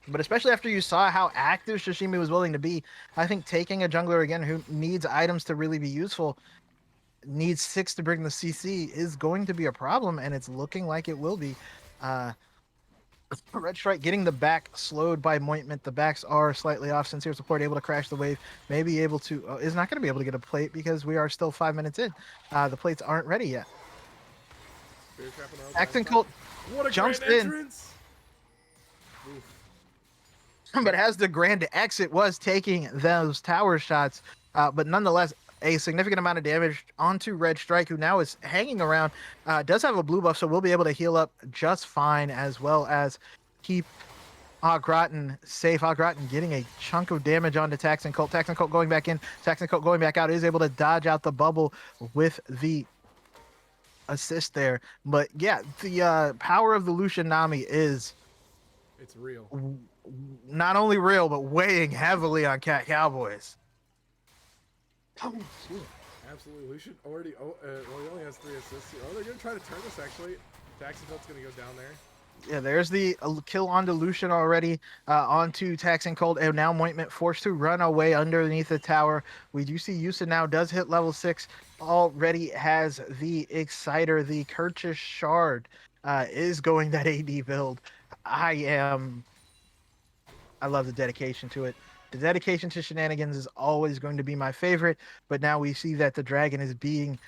But especially after you saw how active Shishimi was willing to be, I think taking a jungler again who needs items to really be useful, needs 6 to bring the CC, is going to be a problem, and it's looking like it will be. Red Strike getting the back slowed by Mointment. The backs are slightly off. Sincere Support able to crash the wave. Maybe able to is not going to be able to get a plate because we are still 5 minutes in. The plates aren't ready yet. Acton Colt jumps in, but as the grand exit was taking those tower shots, but nonetheless a significant amount of damage onto Red Strike, who now is hanging around. Does have a blue buff, so we'll be able to heal up just fine, as well as keep Groton safe. Groton getting a chunk of damage onto Tax and Colt. Tax and Colt going back in. Tax and Colt going back out. Is able to dodge out the bubble with the assist there. But yeah, the power of the Lucian Nami is it's real. Not only real, but weighing heavily on Cat Cowboys. Absolutely. Lucian already, well, he only has 3 assists here. Oh, they're going to try to turn this, actually. Tax and Colt's going to go down there. Yeah, there's the kill onto Lucian already, onto Tax and Cold, and now Mointment forced to run away underneath the tower. We do see Yusa now does hit level 6, already has the Exciter, the Kirchhoff Shard, is going that AD build. I love the dedication to it. The dedication to shenanigans is always going to be my favorite, but now we see that the dragon is being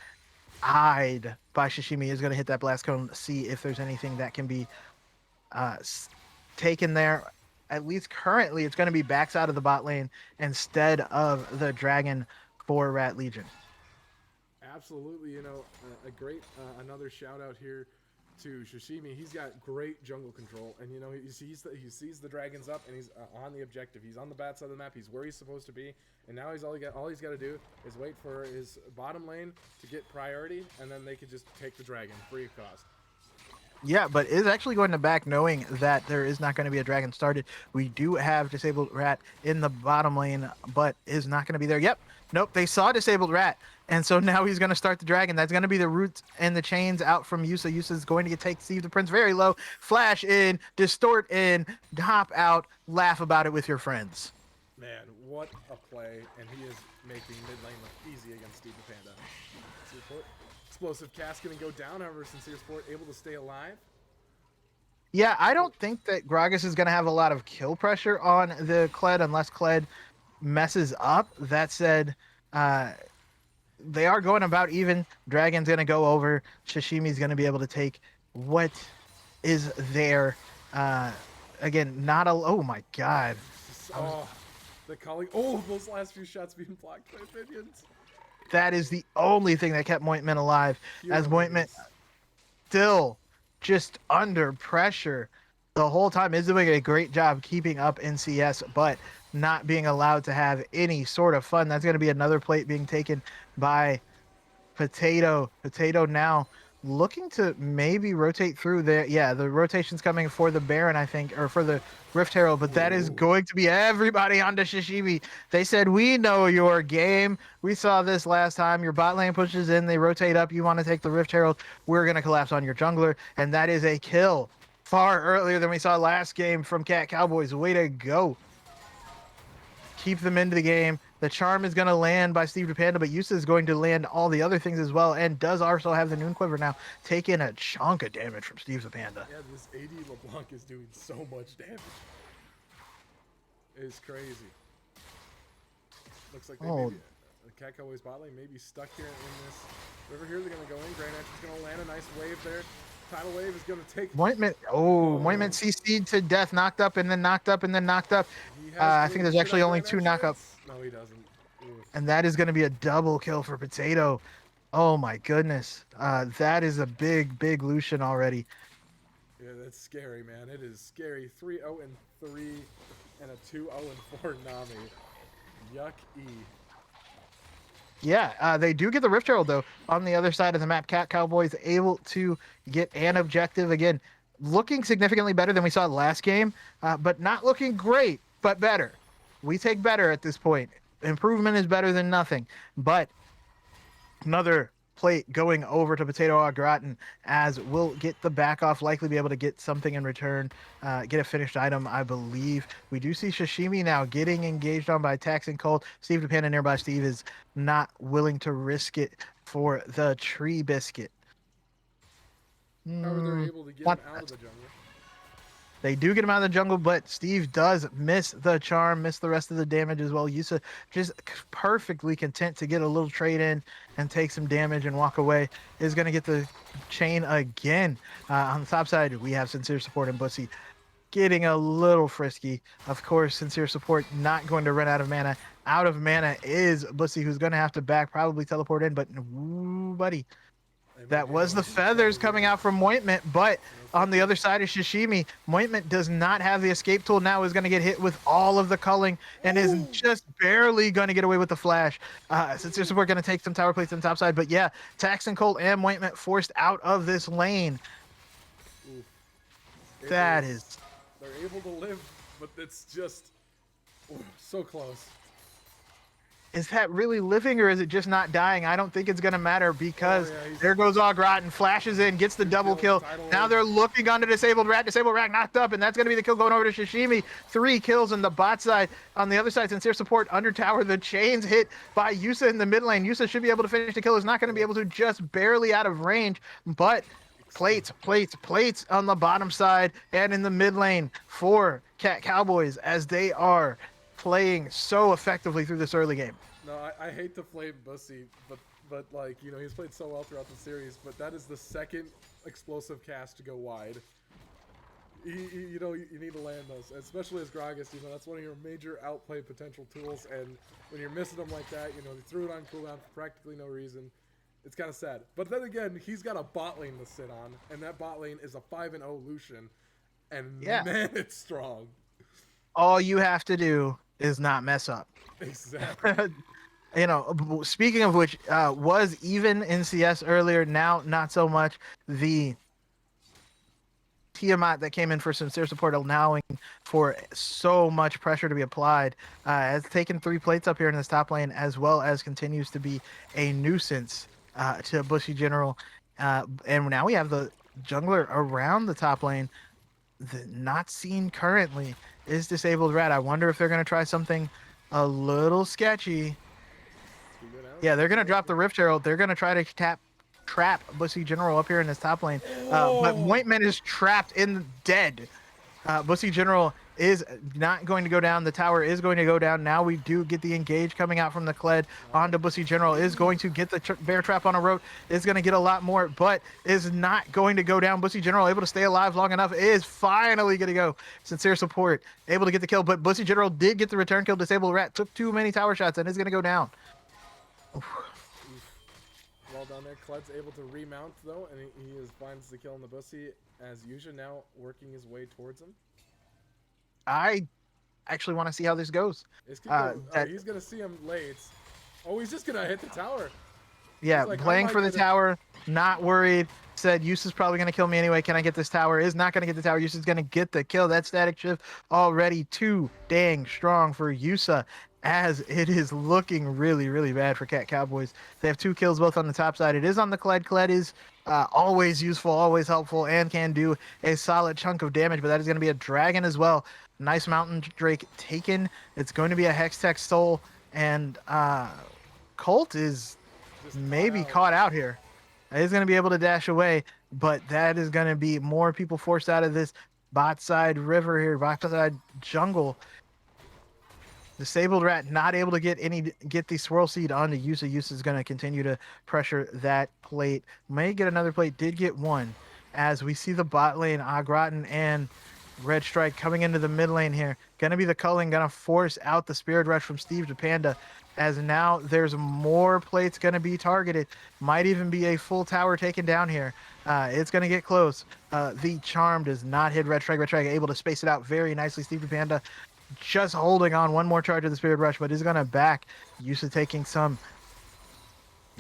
eyed by Shishimi. Is going to hit that blast cone, see if there's anything that can be taken there. At least currently, it's going to be backs out of the bot lane instead of the dragon for Rat Legion. Absolutely, you know, a great another shout out here to Shishimi. He's got great jungle control, and you know he sees the dragons up, and he's on the objective. He's on the bad side of the map. He's where he's supposed to be, and now all he's got to do is wait for his bottom lane to get priority, and then they could just take the dragon free of cost. Yeah, but is actually going to back knowing that there is not going to be a dragon started. We do have Disabled Rat in the bottom lane, but is not going to be there. Yep. Nope. They saw Disabled Rat. And so now he's going to start the dragon. That's going to be the roots and the chains out from Yusa. Yusa's going to take Steve the Prince very low. Flash in, distort in, hop out, laugh about it with your friends. Man, what a play. And he is making mid lane look easy against Steve the Panda. Explosive cast going to go down, however, Sincere Sport able to stay alive. Yeah, I don't think that Gragas is going to have a lot of kill pressure on the Kled unless Kled messes up. That said, they are going about even. Dragon's going to go over. Shishimi's going to be able to take what is there. Again, not a... Oh, my God. The calling... Oh, those last few shots being blocked by minions. That is the only thing that kept Mointment alive. As Mointment still just under pressure the whole time, is doing a great job keeping up in CS, but not being allowed to have any sort of fun. That's going to be another plate being taken by Potato. Potato now looking to maybe rotate through there. Yeah, the rotation's coming for the Baron, I think, or for the Rift Herald, but that is going to be everybody onto Shishimi. They said, we know your game. We saw this last time. Your bot lane pushes in, they rotate up. You want to take the Rift Herald. We're going to collapse on your jungler, and that is a kill far earlier than we saw last game from Cat Cowboys. Way to go. Keep them into the game. The charm is going to land by Steve the Panda, but Yusa is going to land all the other things as well, and does also have the Noon Quiver now, taking a chunk of damage from Steve the Panda. Yeah, this AD LeBlanc is doing so much damage. It's crazy. Looks like they maybe, the Cat Cowboys bot lane may be stuck here in this river here. They're going to go in. Grand Entrance is going to land a nice wave there. Tidal wave is going to take... Mointment, Mointment CC'd to death, knocked up, and then knocked up, and then knocked up. I think there's actually only 2 knockups. No, he doesn't. Oof. And that is going to be a double kill for Potato. Oh my goodness. That is a big, big Lucian already. Yeah, that's scary, man. It is scary. 3-0 and 3 and a 2-0 and 4 Nami. Yuck-y. Yeah, they do get the Rift Herald, though, on the other side of the map. Cowboys able to get an objective. Again, looking significantly better than we saw last game, but not looking great, but better. We take better at this point. Improvement is better than nothing. But another plate going over to Potato Au Gratin, as we'll get the back off, likely be able to get something in return, get a finished item, I believe. We do see Sashimi now getting engaged on by Tax and Cold. Steve Depanda nearby. Steve is not willing to risk it for the Tree Biscuit. However, they're able to get him out of the jungle. They do get him out of the jungle, but Steve does miss the charm, miss the rest of the damage as well. Yusa just perfectly content to get a little trade in and take some damage and walk away. Is going to get the chain again. On the top side, we have Sincere Support and Bussy getting a little frisky. Of course, Sincere Support not going to run out of mana. Out of mana is Bussy, who's going to have to back, probably teleport in, but ooh, buddy. That was the feathers coming out from Mointment, but on the other side of Shishimi, Mointment does not have the escape tool. Now is going to get hit with all of the culling and is just barely going to get away with the flash. Sincere Support going to take some tower plates on the top side, but yeah, Tax and Colt and Mointment forced out of this lane. That is... They're able to live, but it's just so close. Is that really living or is it just not dying? I don't think it's going to matter because there goes Au Gratin, flashes in, gets the double kill. Now they're looking on the Disabled Rat. Disabled Rat knocked up, and that's going to be the kill going over to Shishimi. 3 kills on the bot side. On the other side, Sincere Support under tower. The chains hit by Yusa in the mid lane. Yusa should be able to finish the kill. Is not going to be able to, just barely out of range, but plates on the bottom side and in the mid lane for Cowboys as they are playing so effectively through this early game. No, I hate to flame Bussy, but like, you know, he's played so well throughout the series, but that is the second explosive cast to go wide. You know, you need to land those, especially as Gragas. You know, that's one of your major outplay potential tools, and when you're missing them like that, you know, they threw it on cooldown for practically no reason. It's kind of sad. But then again, he's got a bot lane to sit on, and that bot lane is a 5-0 Lucian, and man, it's strong. All you have to do is not mess up. Exactly. You know, speaking of which, was even in CS earlier, now not so much. The Tiamat that came in for Sincere Support, allowing for so much pressure to be applied, has taken 3 plates up here in this top lane, as well as continues to be a nuisance to Bushy General. And now we have the jungler around the top lane. Not seen currently is Disabled Rat. I wonder if they're going to try something a little sketchy. Yeah, they're going to drop the Rift Herald. They're going to try to trap Bussy General up here in this top lane. But Mointman is trapped in dead. Bussy General is not going to go down. The tower is going to go down. Now we do get the engage coming out from the Kled onto Bussy General. Is going to get the bear trap on a rope. Is going to get a lot more, but is not going to go down. Bussy General able to stay alive long enough. Is finally going to go. Sincere Support able to get the kill, but Bussy General did get the return kill. Disabled Rat took too many tower shots and is going to go down. Well done there. Kled's able to remount though, and he finds the kill on the Bussy as Yusha now working his way towards him. I actually want to see how this goes. He's gonna see him late. Oh, he's just gonna hit the tower. Yeah, like, playing for the tower, not worried. Said Yusa's probably gonna kill me anyway. Can I get this tower? Is not gonna get the tower. Yusa's gonna get the kill. That static shift already too dang strong for Yusa, as it is looking really, really bad for Cowboys. They have 2 kills both on the top side. It is on the Kled. Kled is always useful, always helpful, and can do a solid chunk of damage, but that is going to be a dragon as well. Nice Mountain Drake taken. It's going to be a Hextech Soul, and Colt is just maybe caught out here. He's going to be able to dash away, but that is going to be more people forced out of this bot side river here, bot side jungle. Disabled Rat not able to get the Swirl Seed onto Yusa. Yusa is going to continue to pressure that plate. May get another plate. Did get one. As we see the bot lane, Au Gratin and Red Strike coming into the mid lane here. Going to be the culling. Going to force out the Spirit Rush from Steve Depanda. As now there's more plates going to be targeted. Might even be a full tower taken down here. It's going to get close. The charm does not hit Red Strike. Red Strike able to space it out very nicely. Steve the Panda just holding on one more charge of the Spirit Rush, but is going to back. Used to taking some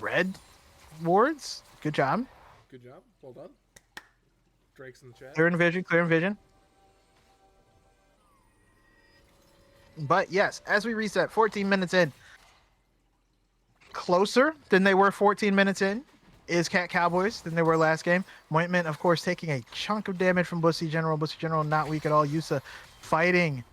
red wards. Good job. Good job. Well done. Drake's in the chat. Clear in vision. Clear in vision. But yes, as we reset, 14 minutes in, closer than they were 14 minutes in is Cat Cowboys than they were last game. Mointment, of course, taking a chunk of damage from Bussy General. Bussy General not weak at all. Yusa fighting.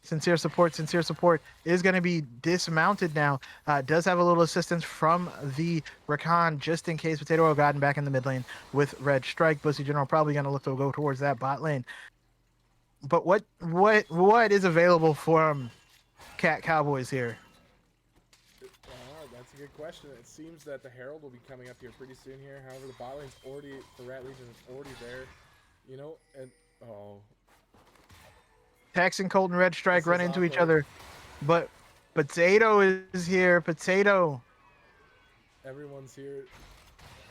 Sincere Support. Sincere Support is going to be dismounted now. Does have a little assistance from the Rakan just in case. Potato Oil gotten back in the mid lane with Red Strike. Bussy General probably going to look to go towards that bot lane. But what is available from Cat Cowboys here? That's a good question. It seems that the Herald will be coming up here pretty soon here. However, the bot lane's already, the Rat Legion is already there. You know, and Tax and Cold and Red Strike This run is into each awkward. other. But Potato is here. Potato. everyone's here.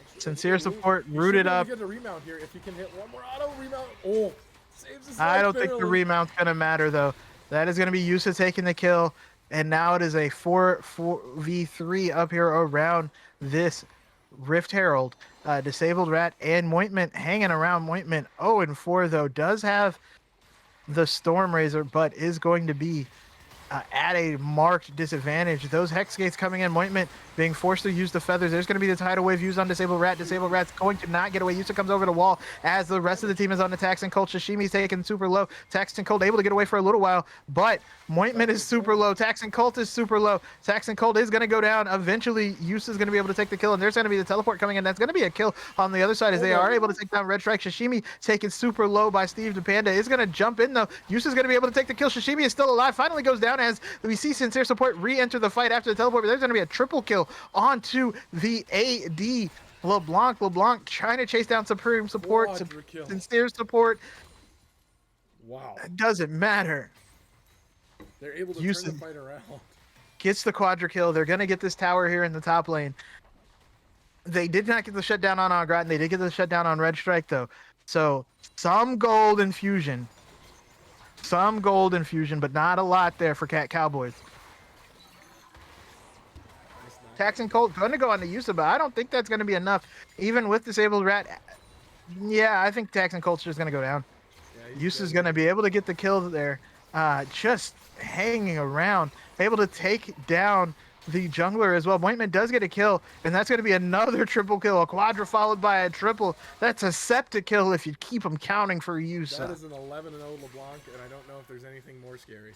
Actually, Sincere he can move. Support He should rooted be able to up. Get a remount here if he can hit one more auto remount. Oh, saves his I life don't think the barely. remount's going to matter, though. That is going to be Yusa taking the kill. And now it is a 4v3 up here around this Rift Herald. Disabled Rat and Mointment hanging around. Mointment 0-4, though. Does have the Storm Razor, but is going to be at a marked disadvantage. Those Hex Gates coming in. Mointment being forced to use the feathers. There's going to be the tidal wave used on Disabled Rat. Disabled Rat's going to not get away. Yusa comes over the wall as the rest of the team is on the Tax and Cold. Shishimi's taken super low. Tax and Cold able to get away for a little while, but Mointment is super low. Tax and Cold is super low. Tax and Cold is going to go down. Eventually, Yusa is going to be able to take the kill, and there's going to be the teleport coming in. That's going to be a kill on the other side as they are able to take down Red Strike. Shishimi taken super low by Steve the Panda is going to jump in, though. Yusa is going to be able to take the kill. Shishimi is still alive. Finally goes down as we see Sincere Support re-enter the fight after the teleport, but there's going to be a triple kill onto the AD. LeBlanc trying to chase down Supreme Support. Quadra-kill. Sincere Support. Wow. It doesn't matter. They're able to Houston. turn the fight around. Gets the quadra kill. They're going to get this tower here in the top lane. They did not get the shutdown on Gratin. They did get the shutdown on Red Strike, though. So some gold infusion. Some gold infusion, but not a lot there for Cat Cowboys. Tax and Colt going to go on the Yusa, but I don't think that's going to be enough. Even with Disabled Rat, yeah, I think Tax and Colt's just going to go down. Yeah, Yusa's going to be able to get the kill there. Just hanging around. Able to take down the jungler as well. Mointment does get a kill, and that's going to be another triple kill. A quadra followed by a triple. That's a septa kill if you keep them counting for Yusa. That is an 11-0 LeBlanc, and I don't know if there's anything more scary.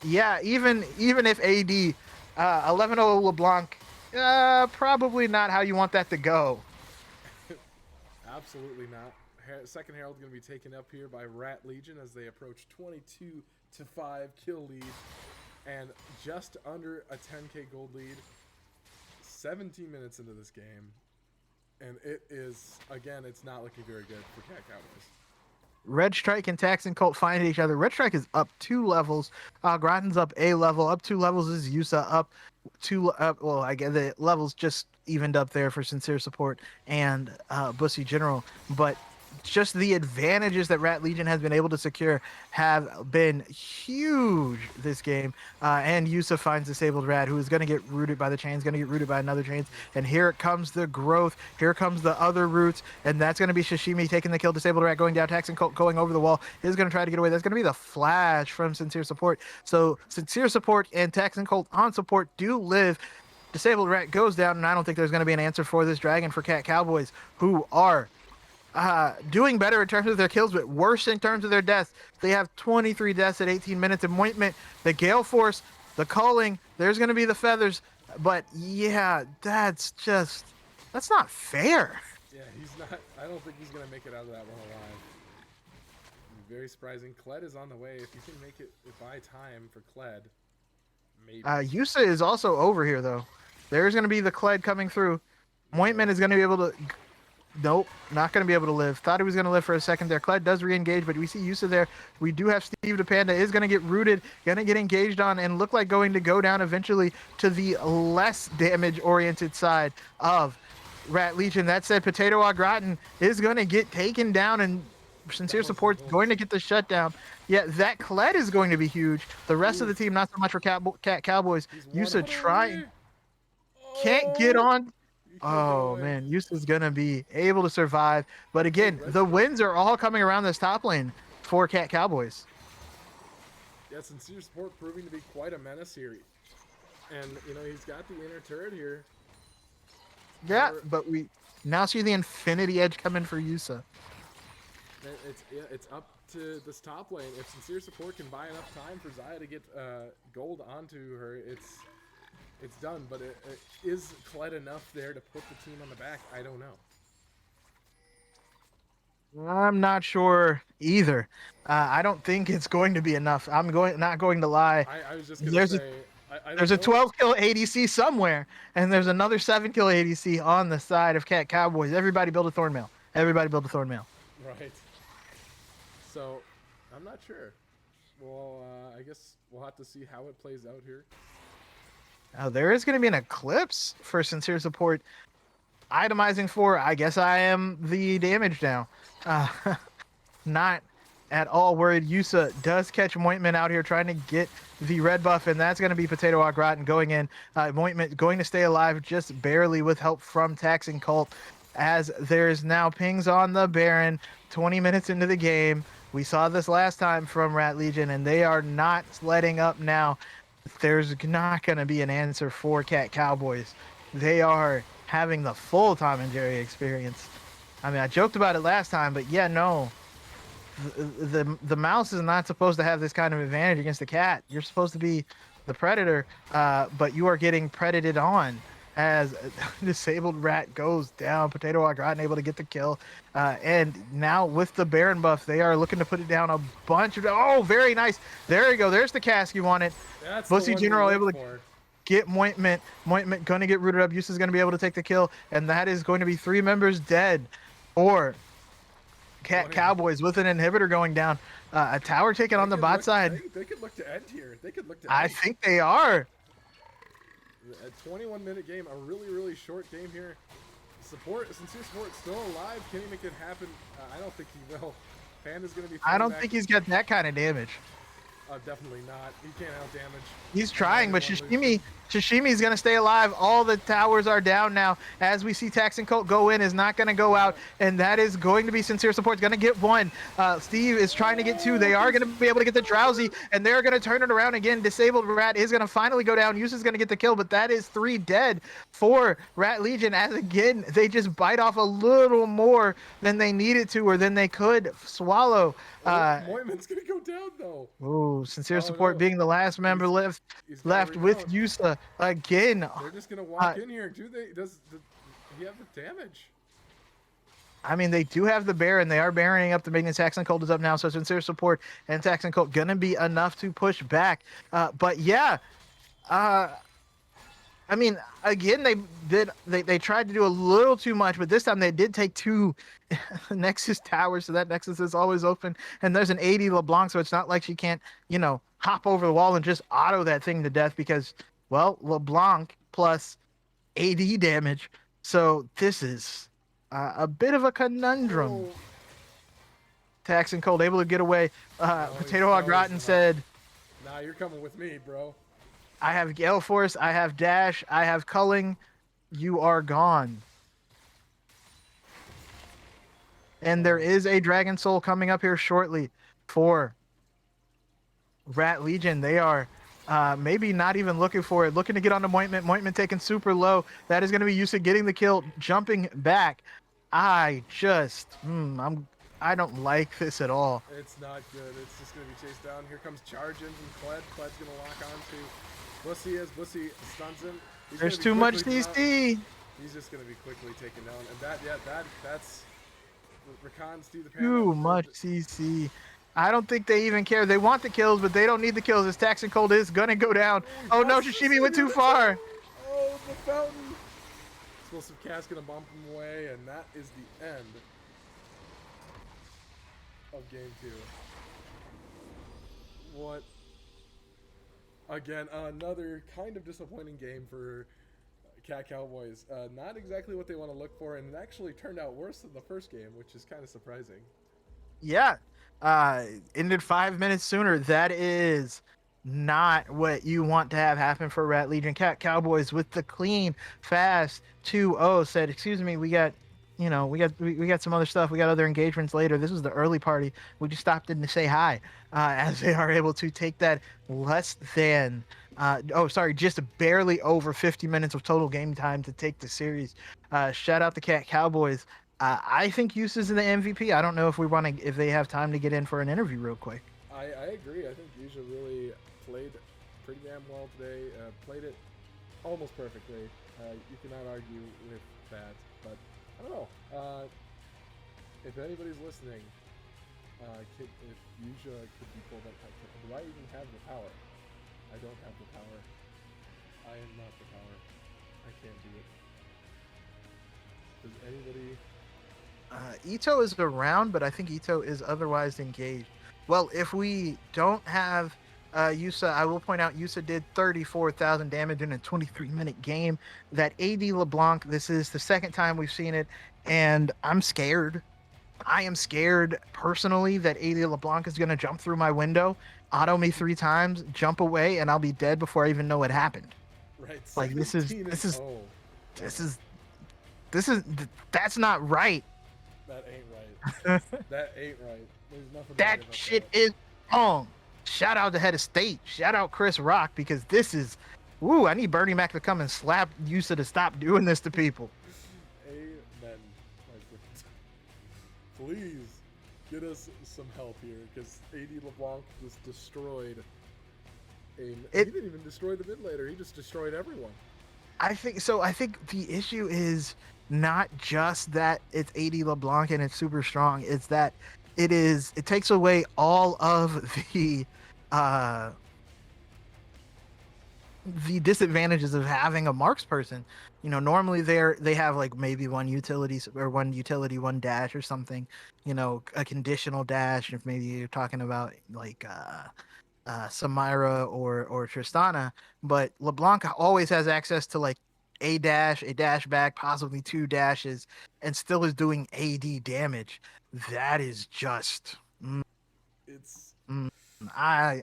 Yeah, even if AD 11-0 LeBlanc, probably not how you want that to go. Absolutely not. Second Herald going to be taken up here by Rat Legion as they approach 22-5 kill lead and just under a 10k gold lead. 17 minutes into this game, and it is, again, it's not looking very good for Cat Cowboys. Red Strike and Tax and Colt find each other. Red Strike is up 2 levels. Gratin's up a level. Up 2 levels is Yusa up 2. Well, I guess the levels just evened up there for Sincere Support and Bussy General. But just the advantages that Rat Legion has been able to secure have been huge this game. And Yusa finds Disabled Rat, who is going to get rooted by the chains, going to get rooted by another chains. And here it comes the growth. Here comes the other roots. And that's going to be Shishimi taking the kill. Disabled Rat going down. Tax and Colt going over the wall. Is going to try to get away. That's going to be the flash from Sincere Support. So Sincere Support and Tax and Colt on support do live. Disabled Rat goes down, and I don't think there's going to be an answer for this dragon for Cat Cowboys, who are doing better in terms of their kills, but worse in terms of their deaths. They have 23 deaths at 18 minutes. And Mointment, the Gale Force, the Culling, there's going to be the feathers. But yeah, that's not fair. Yeah, he's not. I don't think he's going to make it out of that one alive. Very surprising. Kled is on the way. If you can make it by time for Kled, maybe. Yusa is also over here, though. There's going to be the Kled coming through. Mointment is going to be able to... Nope, not going to be able to live. Thought he was going to live for a second there. Kled does re-engage, but we see Yusa there. We do have Steve the Panda is going to get rooted, going to get engaged on, and look like going to go down eventually to the less damage-oriented side of Rat Legion. That said, Potato au gratin is going to get taken down, and Sincere That was Support's close. going to get the shutdown. Yeah, that Kled is going to be huge. The rest of the Oof. team, not so much for Cat Cowboys. He's one Yusa hut trying, away. can't get Oh, on. you can't get Oh away. man, Yusa's going to be able to survive. But again, red the smoke. wins are all coming around this top lane for Cat Cowboys. Yeah, Sincere Support proving to be quite a menace here. And, you know, he's got the inner turret here. Yeah, However, but we now see the Infinity Edge coming for Yusa. it's up to this top lane. If Sincere Support can buy enough time for Zaya to get gold onto her, it's done. But is Kled enough there to put the team on the back? I don't know. I'm not sure either. I don't think it's going to be enough. Not going to lie. I was just gonna There's a say I there's don't a know. 12 kill ADC somewhere, and there's another 7 kill ADC on the side of Cat Cowboys. Everybody build a Thornmail. Everybody build a Thornmail. Right. So I'm not sure. Well, I guess we'll have to see how it plays out here. Now there is going to be an Eclipse for Sincere Support. Itemizing for, I guess I am the damage now. Uh, not at all worried. Yusa does catch Mointman out here trying to get the red buff, and that's going to be Potato au gratin going in. Mointman going to stay alive just barely with help from Tax and Cult, as there's now pings on the Baron 20 minutes into the game. We saw this last time from Rat Legion, and they are not letting up now. There's not going to be an answer for Cat Cowboys. They are having the full Tom and Jerry experience. I mean, I joked about it last time, but yeah, no. The mouse is not supposed to have this kind of advantage against the cat. You're supposed to be the predator, but you are getting predated on as disabled rat goes down. Potato au gratin able to get the kill, and now with the Baron buff, they are looking to put it down a bunch of. Oh, very nice. There you go. There's the cask you wanted. That's Bussy the one General we able live to for. get Mointment. Mointment going to get rooted up. Yusa's going to be able to take the kill, and that is going to be 3 members dead for Cat Cowboys with an inhibitor going down. A tower taken on the bot side. They could look to end here. They could look to I end. think they are. A 21-minute game, a really short game here. Sincere Support still alive. Can he make it happen? I don't think he will. Panda's going to be. I don't think he's got that kind of damage. Definitely not. He can't out damage. He's trying, but Shishimi's going to stay alive. All the towers are down now. As we see Tax and Colt go in, is not going to go out, and that is going to be Sincere Support. Going to get 1. Steve is trying to get 2. They are going to be able to get the Drowsy, and they're going to turn it around again. Disabled Rat is going to finally go down. Yusa's going to get the kill, but that is 3 dead for Rat Legion, as again, they just bite off a little more than they needed to or than they could swallow. Moitman's going to go down, though. Ooh, Sincere Support being the last member left with Yusa again. They're just gonna walk in here. Does he have the damage? I mean, they do have the Baron. They are Baroning up the minions. Tax and Colt is up now, so Sincere Support and Tax and Colt gonna be enough to push back. But yeah, I mean, again, they tried to do a little too much, but this time they did take 2 Nexus towers, so that Nexus is always open. And there's an 80 LeBlanc, so it's not like she can't, hop over the wall and just auto that thing to death because, well, LeBlanc plus AD damage. So this is a bit of a conundrum. Oh. Tax and Cold able to get away. Potato au gratin said, "Nah, you're coming with me, bro. I have Gale Force, I have Dash, I have Culling. You are gone." And there is a Dragon Soul coming up here shortly for Rat Legion. They are maybe not even looking for it. Looking to get onto Mointment. Mointment taken super low. That is going to be Yusa getting the kill, jumping back. I don't like this at all. It's not good. It's just going to be chased down. Here comes Charge in from Kled. Kled's going to lock onto Bussy as Bussy stuns him. There's too much CC. He's just going to be quickly taken down. And that's Rakan's do the Panda. Too much CC. I don't think they even care. They want the kills, but they don't need the kills. As Tax and Cold is going to go down. Oh no, Shishimi went too far. Oh, the fountain. Explosive Cast going to bump him away, and that is the end of game 2. What? Again, another kind of disappointing game for Cat Cowboys. Not exactly what they want to look for, and it actually turned out worse than the first game, which is kind of surprising. Yeah. Uh, Ended 5 minutes sooner. That is not what you want to have happen for Rat Legion. Cat Cowboys with the clean, fast 2-0 said, "Excuse me, we got some other stuff. We got other engagements later. This was the early party. We just stopped in to say hi." As they are able to take that less than just barely over 50 minutes of total game time to take the series. Shout out the Cat Cowboys. I think Use is in the MVP. I don't know if they have time to get in for an interview real quick. I agree. I think Yusha really played pretty damn well today. Played it almost perfectly. You cannot argue with that. But I don't know. If anybody's listening, if Yusha could be pulled up, do I even have the power? I don't have the power. I am not the power. I can't do it. Does anybody? Ito is around, but I think Ito is otherwise engaged. Well, if we don't have Yusa, I will point out Yusa did 34,000 damage in a 23-minute game. That AD LeBlanc, this is the second time we've seen it, and I'm scared. I am scared personally that AD LeBlanc is going to jump through my window, auto me 3 times, jump away, and I'll be dead before I even know what happened. Right. Like this is that's not right. That ain't right. That ain't right. There's nothing. That right shit that. is wrong. Shout out to Head of State. Shout out Chris Rock because this is. Woo! I need Bernie Mac to come and slap Yusa to stop doing this to people. Amen. Please get us some help here because AD LeBlanc just destroyed. He didn't even destroy the mid laner. He just destroyed everyone. I think so. I think the issue is not just that it's AD LeBlanc and it's super strong. It's that it takes away all of the disadvantages of having a marks person. Normally they have like maybe one utility, one dash or something. A conditional dash. If maybe you're talking about like Samira or Tristana, but LeBlanc always has access to like a dash back, possibly 2 dashes, and still is doing AD damage. That is just It's I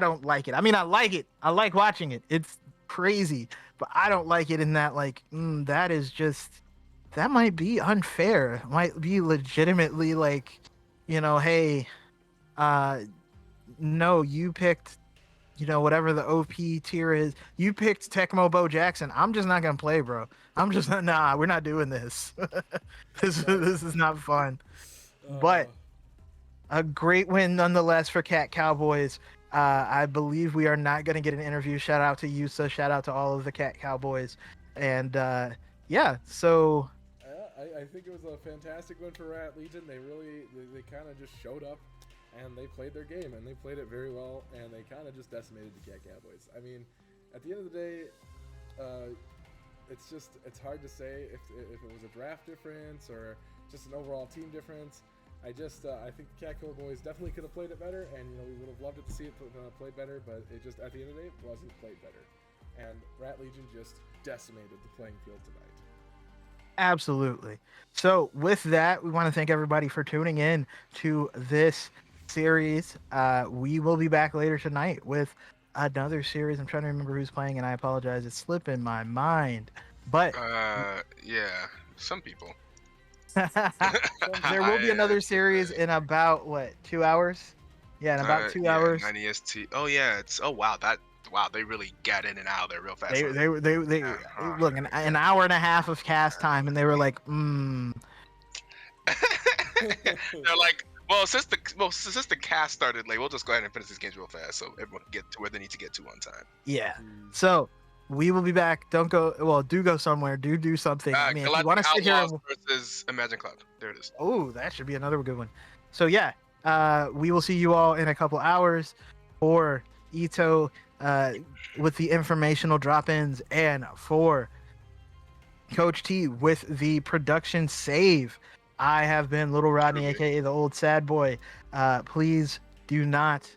don't like it. I mean, I like it. I like watching it. It's crazy, but I don't like it in that that is just that might be unfair. It might be legitimately like, hey, no, you picked, whatever the OP tier is. You picked Tecmo Bo Jackson. I'm just not gonna play, bro. I'm just not. Nah, we're not doing this. This is not fun. But a great win nonetheless for Cat Cowboys. I believe we are not going to get an interview. Shout out to Yusa. Shout out to all of the Cat Cowboys. And yeah, so. I think it was a fantastic win for Rat Legion. They kind of just showed up and they played their game and they played it very well and they kind of just decimated the Cat Cowboys. I mean, at the end of the day, it's hard to say if it was a draft difference or just an overall team difference. I think the Cat Cowboys definitely could have played it better, and we would have loved it to see it played better, but it just at the end of the day it wasn't played better, and Rat Legion just decimated the playing field tonight. Absolutely. So with that, we want to thank everybody for tuning in to this series. We will be back later tonight with another series. I'm trying to remember who's playing, and I apologize, it's slipping my mind. But yeah, some people. There will be another series in about 2 hours. Yeah, in about 2 hours. 9 EST. Oh yeah, wow, they really got in and out there real fast. They look an hour and a half of cast time, and they were like, They're like, since the cast started late, we'll just go ahead and finish these games real fast so everyone can get to where they need to get to on time. Yeah. So we will be back. Don't go. Well, do go somewhere. Do something. I mean, if you want to sit here versus Imagine Cloud. There it is. Oh, that should be another good one. So yeah, we will see you all in a couple hours for Ito with the informational drop-ins and for Coach T with the production save. I have been Little Rodney, aka the old sad boy. Please do not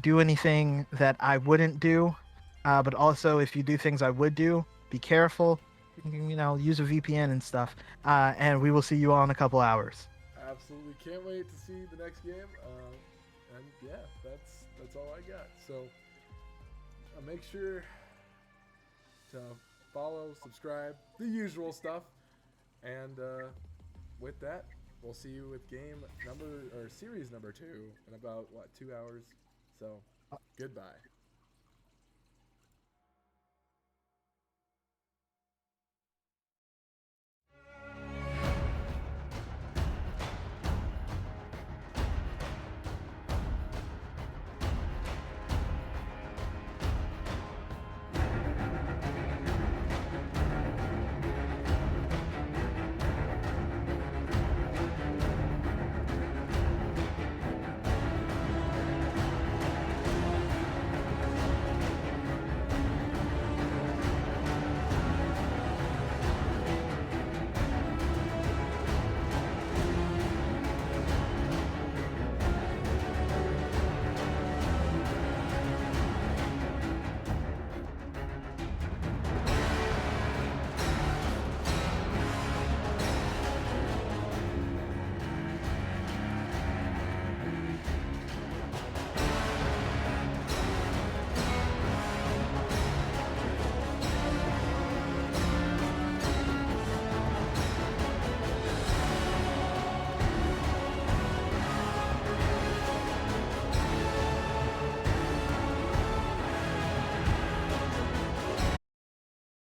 do anything that I wouldn't do. But also, if you do things I would do, be careful. Use a VPN and stuff. And we will see you all in a couple hours. Absolutely can't wait to see the next game. And yeah, that's all I got. So make sure to follow, subscribe, the usual stuff. And with that, we'll see you with series number 2 in about 2 hours. So goodbye.